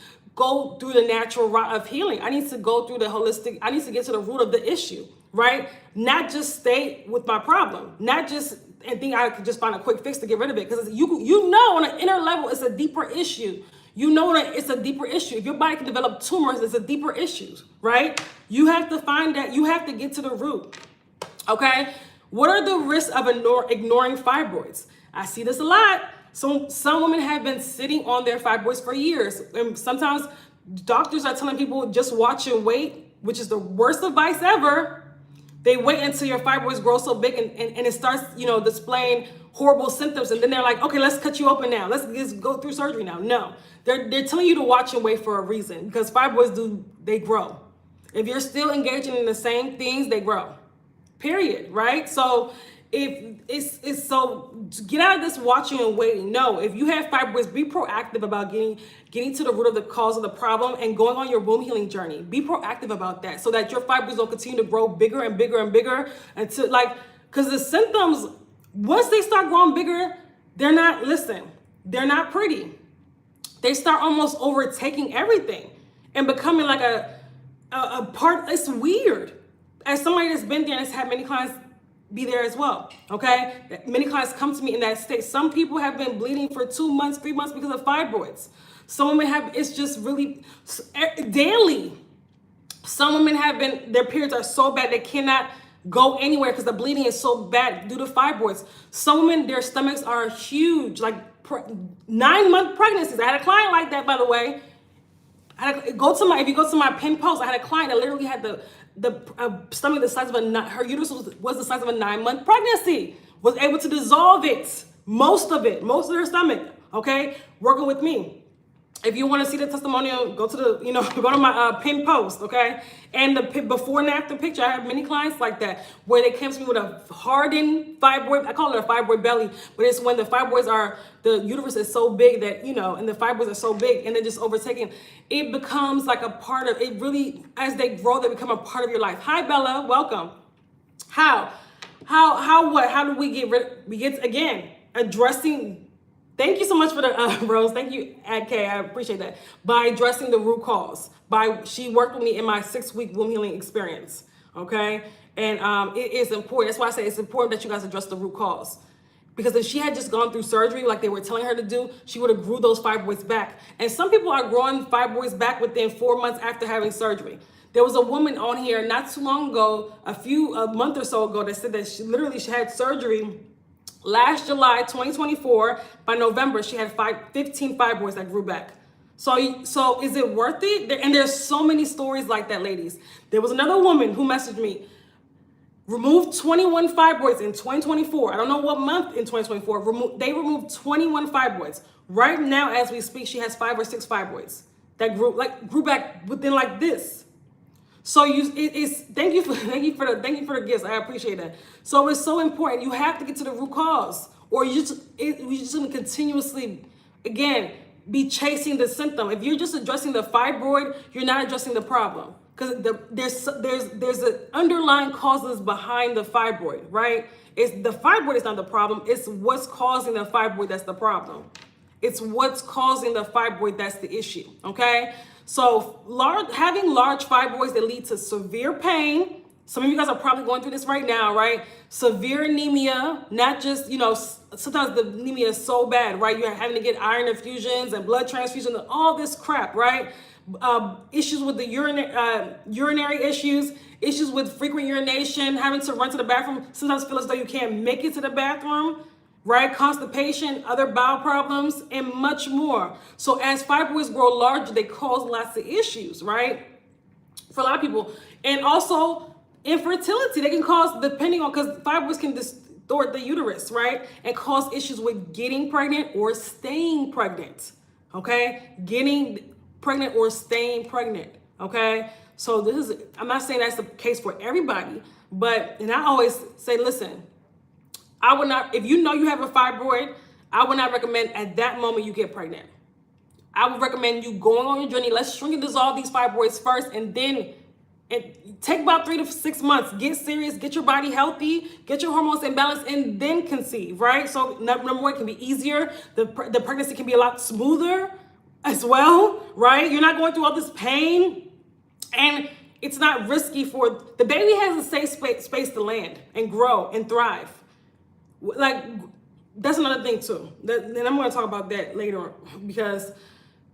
the natural route of healing. I need to go through the holistic, I need to get to the root of the issue, right? Not just stay with my problem, not just and think I could just find a quick fix to get rid of it. Because on an inner level, it's a deeper issue. you know that it's a deeper issue. If your body can develop tumors, it's a deeper issue, right? You have to find that, you have to get to the root, okay? What are the risks of ignoring fibroids? I see this a lot. So some women have been sitting on their fibroids for years. And sometimes doctors are telling people just watch and wait, which is the worst advice ever. They wait until your fibroids grow so big and it starts, displaying horrible symptoms. And then they're like, okay, let's cut you open now. Let's just go through surgery now. No, they're telling you to watch and wait for a reason, because fibroids they grow. If you're still engaging in the same things, they grow, period, right? So if so get out of this watching and waiting. No, if you have fibroids, be proactive about getting to the root of the cause of the problem and going on your womb healing journey. Be proactive about that so that your fibroids don't continue to grow bigger and bigger and bigger until, because the symptoms, once they start growing bigger, they're not pretty. They start almost overtaking everything and becoming like a part. It's weird. As somebody that's been there and has had many clients be there as well, okay? Many clients come to me in that state. Some people have been bleeding for 2 months, 3 months because of fibroids. Some women have, it's just really daily. Some women have been, their periods are so bad they cannot go anywhere because the bleeding is so bad due to fibroids. Some women, their stomachs are huge, like 9-month pregnancies. I had a client like that, by the way. If you go to my pinned post, I had a client that literally had the stomach the size of her uterus was the size of a 9-month pregnancy, was able to dissolve it, most of their stomach, okay, working with me. If you want to see the testimonial, go to go to my pinned post, okay? And the before and after picture, I have many clients like that, where they came to me with a hardened fibroid. I call it a fibroid belly, but it's when the uterus is so big that, and the fibroids are so big and they're just overtaking. It becomes like a part of, it really, as they grow, they become a part of your life. Hi, Bella, welcome. How do we get again, addressing. Thank you so much for the Rose. Thank you, K. I appreciate that. By addressing the root cause. She worked with me in my 6-week womb healing experience. Okay, and it is important. That's why I say it's important that you guys address the root cause. Because if she had just gone through surgery like they were telling her to do, she would have grew those fibroids back. And some people are growing fibroids back within 4 months after having surgery. There was a woman on here not too long ago, a month or so ago, that said that she had surgery last July 2024. By November, she had 15 fibroids that grew back. So is it worth it? And there's so many stories like that, ladies. There was another woman who messaged me, removed 21 fibroids in 2024. I don't know what month in 2024. They removed 21 fibroids. Right now, as we speak, she has 5 or 6 fibroids that grew back within like this. So thank you for the gifts. I appreciate that. So it's so important. You have to get to the root cause, or we just gonna continuously, again, be chasing the symptom. If you're just addressing the fibroid, you're not addressing the problem, because there's the underlying causes behind the fibroid, right? The fibroid is not the problem. It's what's causing the fibroid that's the problem. It's what's causing the fibroid that's the issue. Okay. So having large fibroids that lead to severe pain. Some of you guys are probably going through this right now, right? Severe anemia, not just, sometimes the anemia is so bad, right? You're having to get iron infusions and blood transfusions and all this crap, right? Issues with the urinary issues with frequent urination, having to run to the bathroom, sometimes feel as though you can't make it to the bathroom, right? Constipation, other bowel problems, and much more. So as fibroids grow larger, they cause lots of issues, right? For a lot of people. And also infertility, they can cause, because fibroids can distort the uterus, right? And cause issues with getting pregnant or staying pregnant, okay? Getting pregnant or staying pregnant, okay? So I'm not saying that's the case for everybody, and I always say, listen, I would not, if you know you have a fibroid, I would not recommend at that moment you get pregnant. I would recommend you going on your journey. Let's shrink and dissolve these fibroids first, and then take about 3 to 6 months. Get serious, get your body healthy, get your hormones in balance, and then conceive, right? So number one, it can be easier. The pregnancy can be a lot smoother as well, right? You're not going through all this pain, and it's not risky for the baby. Has a safe space to land and grow and thrive. Like, that's another thing too. And I'm going to talk about that later on, because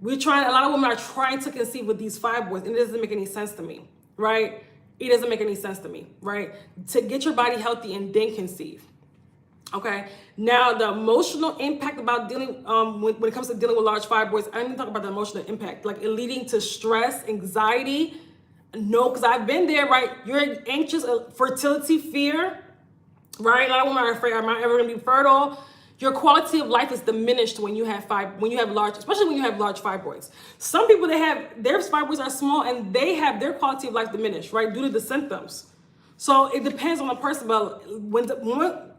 a lot of women are trying to conceive with these fibroids, and it doesn't make any sense to me, right? It doesn't make any sense to me, right? To get your body healthy and then conceive. Okay. Now, the emotional impact about dealing, when it comes to dealing with large fibroids, I didn't talk about the emotional impact, like it leading to stress, anxiety. No, because I've been there, right? You're anxious, fertility fear, right? A lot of women are afraid, am I ever going to be fertile? Your quality of life is diminished when you have large, especially when you have large fibroids. Some people, their fibroids are small and they have their quality of life diminished, right? Due to the symptoms. So it depends on the person, but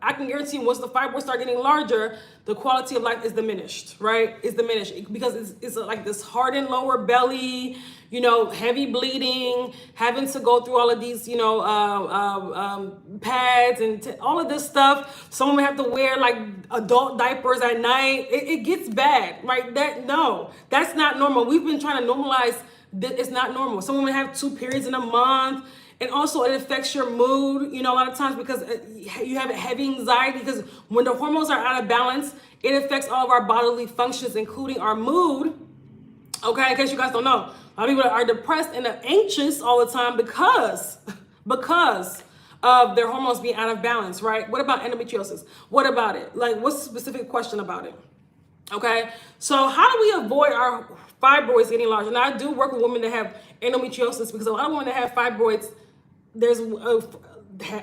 I can guarantee once the fibroids start getting larger, the quality of life is diminished, right? It's diminished because it's like this hardened lower belly, heavy bleeding, having to go through all of these, pads and all of this stuff. Some women have to wear like adult diapers at night. It gets bad, right? That's not normal. We've been trying to normalize that it's not normal. Some women have 2 periods in a month. And also it affects your mood, a lot of times because you have heavy anxiety, because when the hormones are out of balance, it affects all of our bodily functions, including our mood. Okay, in case you guys don't know, a lot of people are depressed and anxious all the time because of their hormones being out of balance, right? What about endometriosis? What about it? Like, what's the specific question about it? Okay, so how do we avoid our fibroids getting large? And I do work with women that have endometriosis, because a lot of women that have fibroids,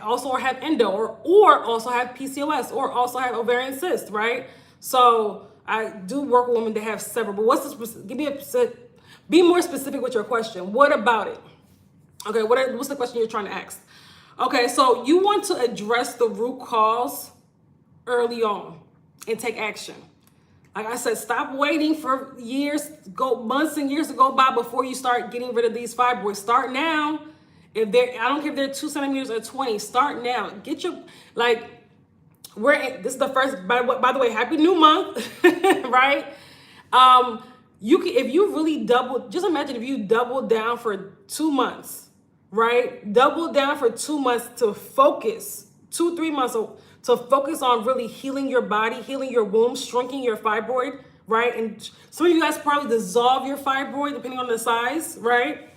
also have endo, or also have PCOS, or also have ovarian cysts, right? So I do work with women that have several. But be more specific with your question. What about it? Okay, what's the question you're trying to ask? Okay, so you want to address the root cause early on and take action. Like I said, stop waiting for months and years to go by before you start getting rid of these fibroids. Start now. I don't care if they're 2 centimeters or 20, start now. This is the first, by the way, happy new month, right? If you really just imagine if you double down for 2 months, right? Double down for 2 months to focus, 2-3 months to focus on really healing your body, healing your womb, shrinking your fibroid, right? And some of you guys probably dissolve your fibroid depending on the size, right?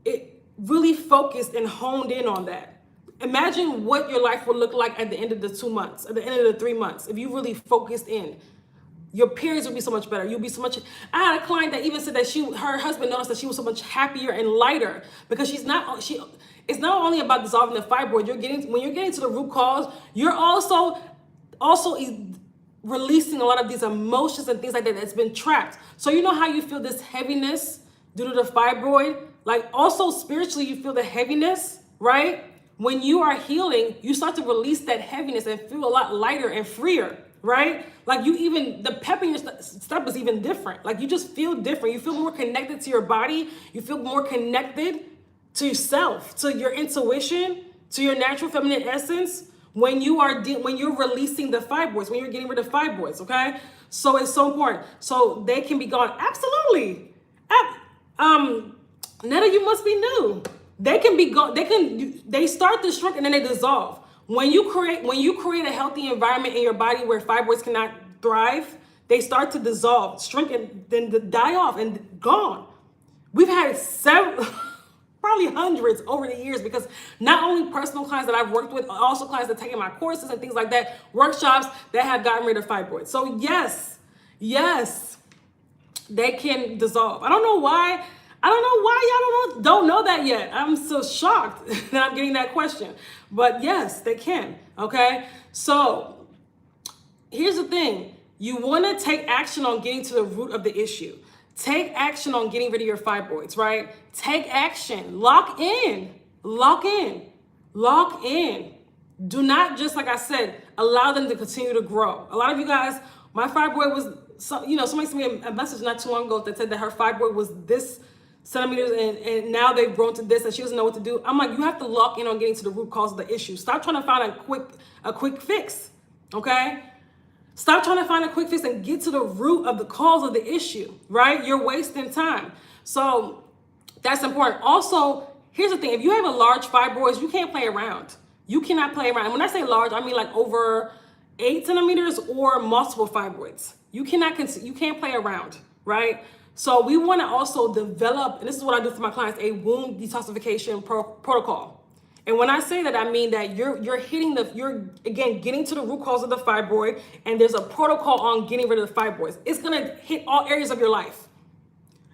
It really focused and honed in on that. Imagine what your life will look like at the end of the 2 months, at the end of the 3 months, if you really focused in. Your periods will be so much better. You'll be so much. I had a client that even said that her husband noticed that she was so much happier and lighter, because it's not only about dissolving the fibroid. When you're getting to the root cause, you're also releasing a lot of these emotions and things like that that's been trapped. So you know how you feel this heaviness due to the fibroid? Like, also spiritually, you feel the heaviness, right? When you are healing, you start to release that heaviness and feel a lot lighter and freer, right? Like the pep in your step is even different. Like, you just feel different. You feel more connected to your body. You feel more connected to yourself, to your intuition, to your natural feminine essence when you're releasing the fibroids, when you're getting rid of fibroids, okay? So it's so important. So they can be gone. Absolutely. Netta, you must be new. They can be gone. They start to shrink and then they dissolve. When you create a healthy environment in your body where fibroids cannot thrive, they start to dissolve, shrink, and then die off and gone. We've had several, probably hundreds over the years, because not only personal clients that I've worked with, also clients that take in my courses and things like that, workshops that have gotten rid of fibroids. So yes, they can dissolve. I don't know why y'all don't know that yet. I'm so shocked that I'm getting that question. But yes, they can, okay? So here's the thing. You want to take action on getting to the root of the issue. Take action on getting rid of your fibroids, right? Take action. Lock in. Do not just, like I said, allow them to continue to grow. A lot of you guys, my fibroid was, somebody sent me a message not too long ago that said that her fibroid was this centimeters and now they've grown to this and she doesn't know what to do. I'm like, you have to lock in on getting to the root cause of the issue. Stop trying to find a quick fix, okay? Stop trying to find a quick fix and get to the root of the cause of the issue, right? You're wasting time. So that's important. Also, here's the thing. If you have a large fibroids, you can't play around. You cannot play around. And when I say large, I mean like over 8 centimeters or multiple fibroids. You can't play around, right? So we want to also develop, and this is what I do for my clients, a womb detoxification protocol. And when I say that, I mean that you're again getting to the root cause of the fibroid, and there's a protocol on getting rid of the fibroids. It's gonna hit all areas of your life.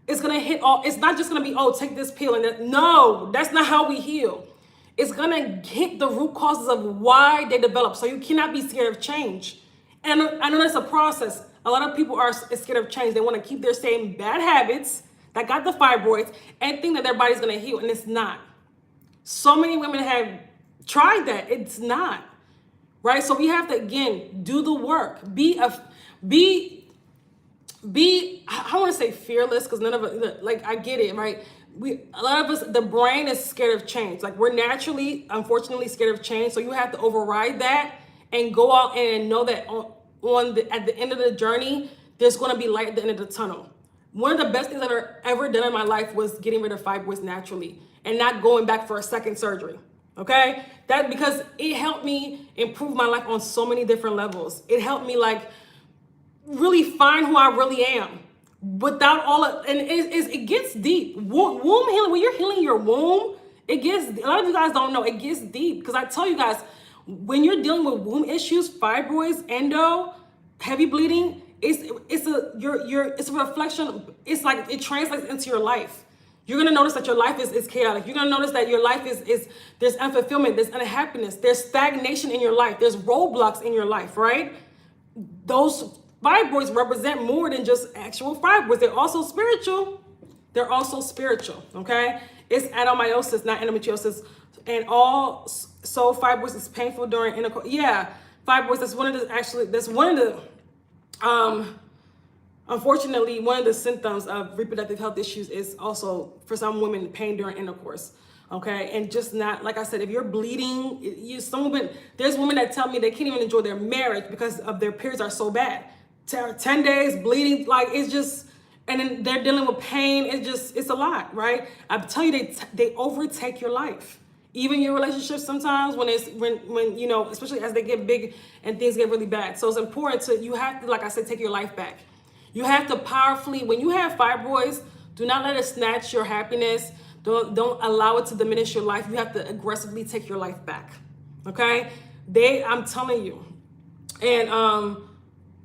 It's gonna hit all. It's not just gonna be, oh, take this pill and that. No, that's not how we heal. It's gonna hit the root causes of why they develop. So you cannot be scared of change. And I know that's a process. A lot of people are scared of change. They want to keep their same bad habits that got the fibroids and think that their body's gonna heal, and it's not. So many women have tried that. It's not, right? So we have to, again, do the work. I want to say fearless, because none of us, like, I get it, right? A lot of us, the brain is scared of change. Like, we're naturally, unfortunately, scared of change. So you have to override that and go out and know that at the end of the journey, there's going to be light at the end of the tunnel. One of the best things I've ever done in my life was getting rid of fibroids naturally and not going back for a second surgery. Okay? That, because it helped me improve my life on so many different levels. It helped me, like, really find who I really am without all of, and it gets deep. Womb healing, when you're healing your womb, it gets, a lot of you guys don't know, it gets deep. Because I tell you guys, when you're dealing with womb issues, fibroids, endo, heavy bleeding, it's a reflection. It's like it translates into your life. You're gonna notice that your life is chaotic. You're gonna notice that your life is there's unfulfillment, there's unhappiness, there's stagnation in your life, there's roadblocks in your life, right? Those fibroids represent more than just actual fibroids. They're also spiritual. They're also spiritual, okay? It's adenomyosis, not endometriosis. And so fibroids is painful during intercourse. Yeah, fibroids, that's one of the, unfortunately, one of the symptoms of reproductive health issues is also, for some women, pain during intercourse. Okay, and just not, like I said, if you're bleeding, there's women that tell me they can't even enjoy their marriage because of their periods are so bad. 10 days bleeding, like, it's just, and then they're dealing with pain. It's a lot, right? I tell you, they overtake your life. Even your relationships sometimes when you know, especially as they get big and things get really bad. So it's important you have to, like I said, take your life back. You have to powerfully, when you have fibroids, do not let it snatch your happiness. Don't allow it to diminish your life. You have to aggressively take your life back. Okay? I'm telling you. And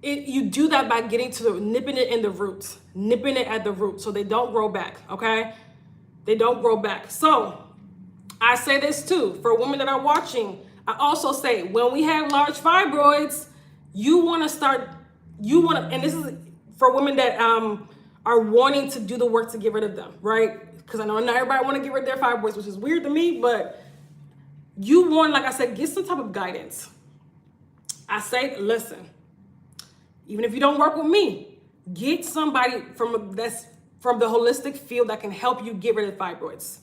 you do that by nipping it in the roots, nipping it at the root so they don't grow back. Okay? They don't grow back. So I say this too, for women that are watching, I also say, when we have large fibroids, and this is for women that are wanting to do the work to get rid of them, right? Because I know not everybody want to get rid of their fibroids, which is weird to me, but you want, like I said, get some type of guidance. I say, listen, even if you don't work with me, get somebody from the holistic field that can help you get rid of fibroids.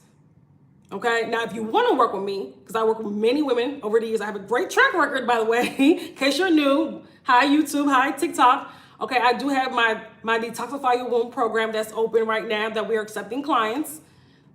Okay, now if you want to work with me, because I work with many women over the years, I have a great track record, by the way, in case you're new. Hi YouTube, hi TikTok. Okay, I do have my Detoxify Your Womb program that's open right now that we're accepting clients.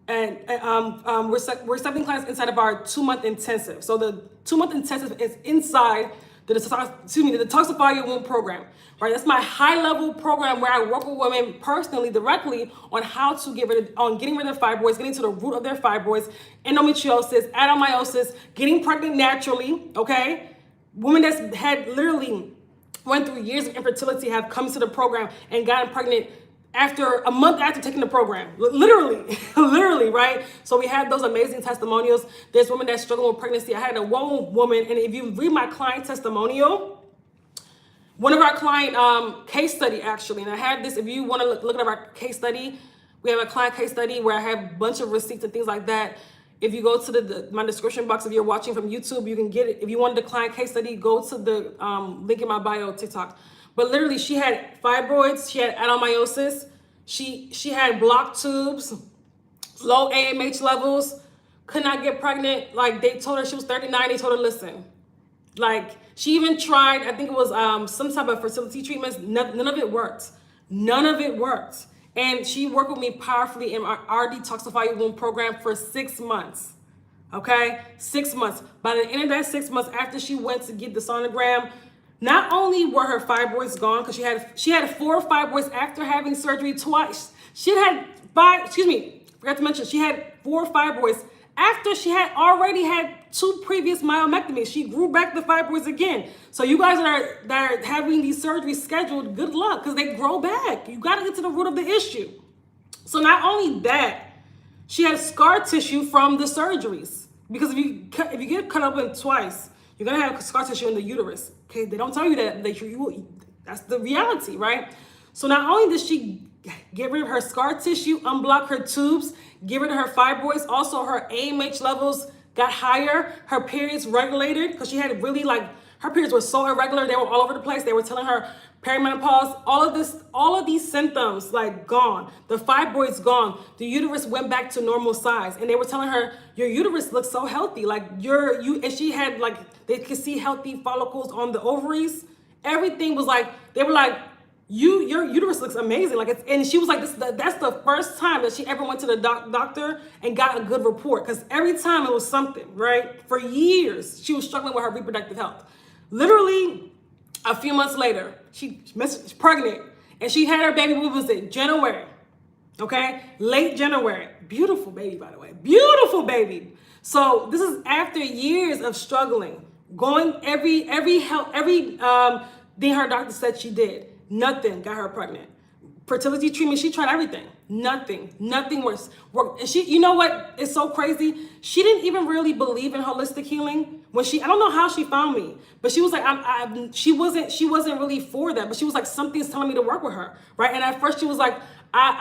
And we're accepting clients inside of our 2-month intensive. So the 2-month intensive is inside the Detoxify Your Womb program. Right, that's my high-level program where I work with women personally, directly, on how to getting rid of fibroids, getting to the root of their fibroids, endometriosis, adenomyosis, getting pregnant naturally. Okay, women that's had literally went through years of infertility have come to the program and gotten pregnant after a month after taking the program, literally, right? So we have those amazing testimonials. There's women that struggle with pregnancy. I had one woman, and if you read my client testimonial, one of our client case study, actually, and I have this, if you want to look at our case study, we have a client case study where I have a bunch of receipts and things like that. If you go to my description box, if you're watching from YouTube, you can get it. If you want the client case study, go to the link in my bio, TikTok. But literally, she had fibroids, she had adenomyosis, she had blocked tubes, low AMH levels, could not get pregnant. Like, they told her she was 39, they told her, listen. Like, she even tried, I think it was some type of fertility treatments. None of it worked. None of it worked. And she worked with me powerfully in our Detoxify Your Womb program for 6 months. Okay? 6 months. By the end of that 6 months, after she went to get the sonogram, Not only were her fibroids gone, because she had 4 fibroids after having surgery twice. She had 5, forgot to mention, she had 4 fibroids after she had already had 2 previous myomectomies. She grew back the fibroids again. So you guys that are having these surgeries scheduled, good luck, because they grow back. You got to get to the root of the issue. So not only that, she had scar tissue from the surgeries. Because if you get cut open twice, you're gonna have scar tissue in the uterus. Okay, they don't tell you that. That's the reality, right? So not only did she get rid of her scar tissue, unblock her tubes, get rid of her fibroids, also her AMH levels got higher, her periods regulated, because she had really her periods were so irregular, they were all over the place. They were telling her perimenopause, all of these symptoms gone. The fibroids gone. The uterus went back to normal size, and they were telling her your uterus looks so healthy. And she had they could see healthy follicles on the ovaries. Everything was they were your uterus looks amazing. And she was that's the first time that she ever went to the doctor and got a good report, because every time it was something, right? For years, she was struggling with her reproductive health. Literally, a few months later, she's pregnant, and she had her baby. What was it? January, okay? Late January. Beautiful baby, by the way. Beautiful baby. So this is after years of struggling, going every thing her doctor said she did. Nothing got her pregnant. Fertility treatment, she tried everything. Nothing worked. And she, you know what is so crazy? She didn't even really believe in holistic healing. I don't know how she found me, but she was she wasn't really for that. But she was something's telling me to work with her, right? And at first she was I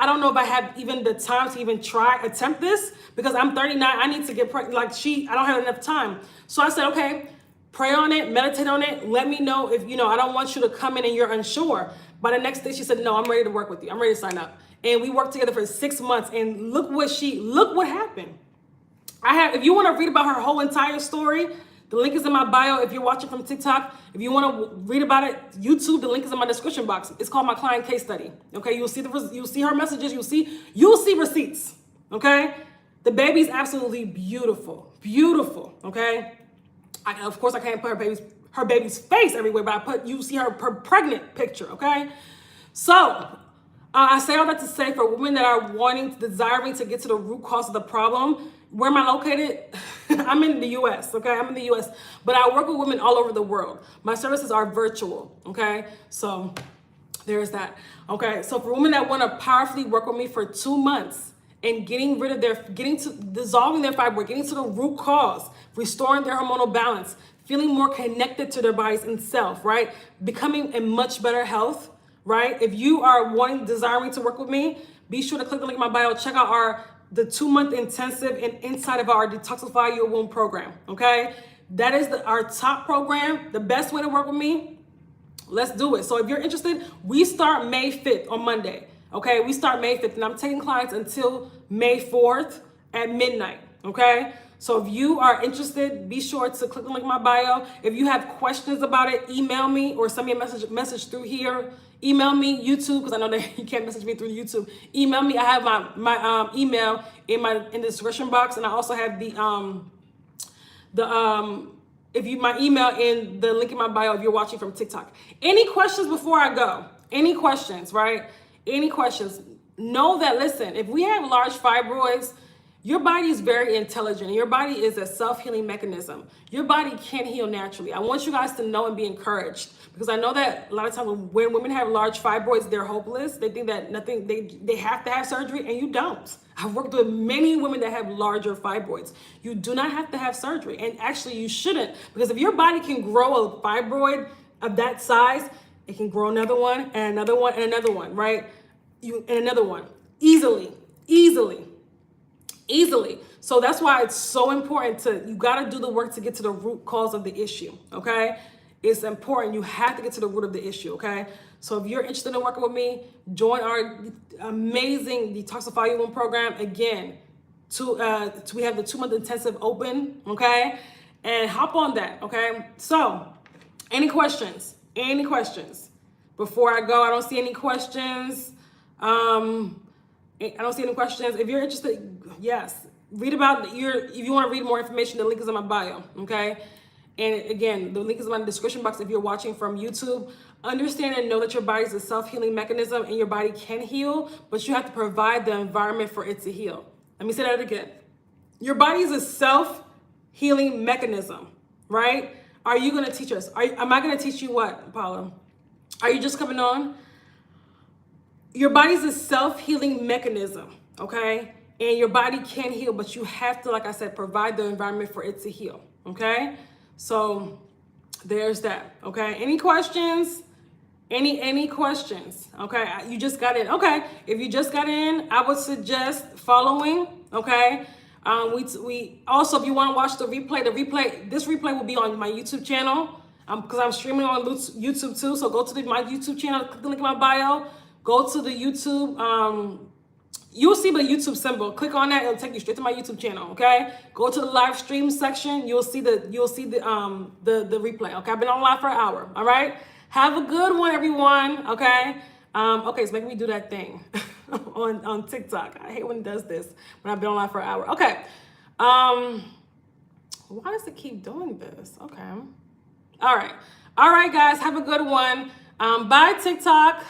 don't know if I have even the time to even attempt this, because I'm 39. I need to get pregnant. I don't have enough time. So I said, okay, pray on it, meditate on it. Let me know if, I don't want you to come in and you're unsure. By the next day, she said, no, I'm ready to work with you. I'm ready to sign up. And we worked together for 6 months, and look what happened. If you want to read about her whole entire story, the link is in my bio. If you're watching from TikTok, if you want to read about it, YouTube, the link is in my description box. It's called My Client Case Study. Okay, you'll see her messages. You'll see receipts. Okay, the baby's absolutely beautiful, okay. Of course, I can't put her baby's face everywhere, but you see her pregnant picture, okay? So, I say all that to say, for women that are desiring to get to the root cause of the problem, where am I located? I'm in the US, okay? I'm in the US, but I work with women all over the world. My services are virtual, okay? So, there's that, okay? So, for women that want to powerfully work with me for 2 months, and dissolving their fibroid, getting to the root cause, restoring their hormonal balance, feeling more connected to their bodies and self, right? Becoming in much better health, right? If you are desiring to work with me, be sure to click the link in my bio. Check out the 2-month intensive and inside of our Detoxify Your Womb program, okay? That is our top program, the best way to work with me. Let's do it. So if you're interested, we start May 5th on Monday. Okay, we start May 5th, and I'm taking clients until May 4th at midnight, okay? So if you are interested, be sure to click the link in my bio. If you have questions about it, email me or send me a message through here. Email me, YouTube, because I know that you can't message me through YouTube. Email me. I have my email in the description box, and I also have my email in the link in my bio if you're watching from TikTok. Any questions before I go? Any questions, right? Any questions? Know that, listen, if we have large fibroids, your body is very intelligent. Your body is a self-healing mechanism. Your body can heal naturally. I want you guys to know and be encouraged, because I know that a lot of times when women have large fibroids, they're hopeless. They think that they have to have surgery, and you don't. I've worked with many women that have larger fibroids. You do not have to have surgery, and actually you shouldn't, because if your body can grow a fibroid of that size, it can grow another one and another one and another one, right? And another one, easily. So that's why it's so important you gotta do the work to get to the root cause of the issue, okay? It's important. You have to get to the root of the issue, okay? So if you're interested in working with me, join our amazing Detoxify Your Womb program. Again, we have the 2-month intensive open, okay? And hop on that, okay? So, any questions? Before I go, I don't see any questions. If you're interested, yes. If you want to read more information, the link is in my bio, okay? And again, the link is in the description box if you're watching from YouTube. Understand and know that your body is a self-healing mechanism and your body can heal, but you have to provide the environment for it to heal. Let me say that again. Your body is a self-healing mechanism, right? Are you going to teach us? Am I going to teach you what, Paula? Are you just coming on? Your body's a self-healing mechanism, okay? And your body can heal, but you have to, like I said, provide the environment for it to heal, okay? So there's that, okay? Any questions? Any questions? Okay, you just got in. Okay, if you just got in, I would suggest following, okay? We also, if you want to watch the replay, this replay will be on my YouTube channel because I'm streaming on YouTube too. So go to my YouTube channel, click the link in my bio, go to the YouTube, you'll see the YouTube symbol. Click on that; it'll take you straight to my YouTube channel. Okay, go to the live stream section. You'll see the replay. Okay, I've been on live for an hour. All right, have a good one, everyone. Okay, okay, so make me do that thing on TikTok. I hate when it does this when I've been on live for an hour. Okay, why does it keep doing this? Okay, all right, guys, have a good one. Bye, TikTok.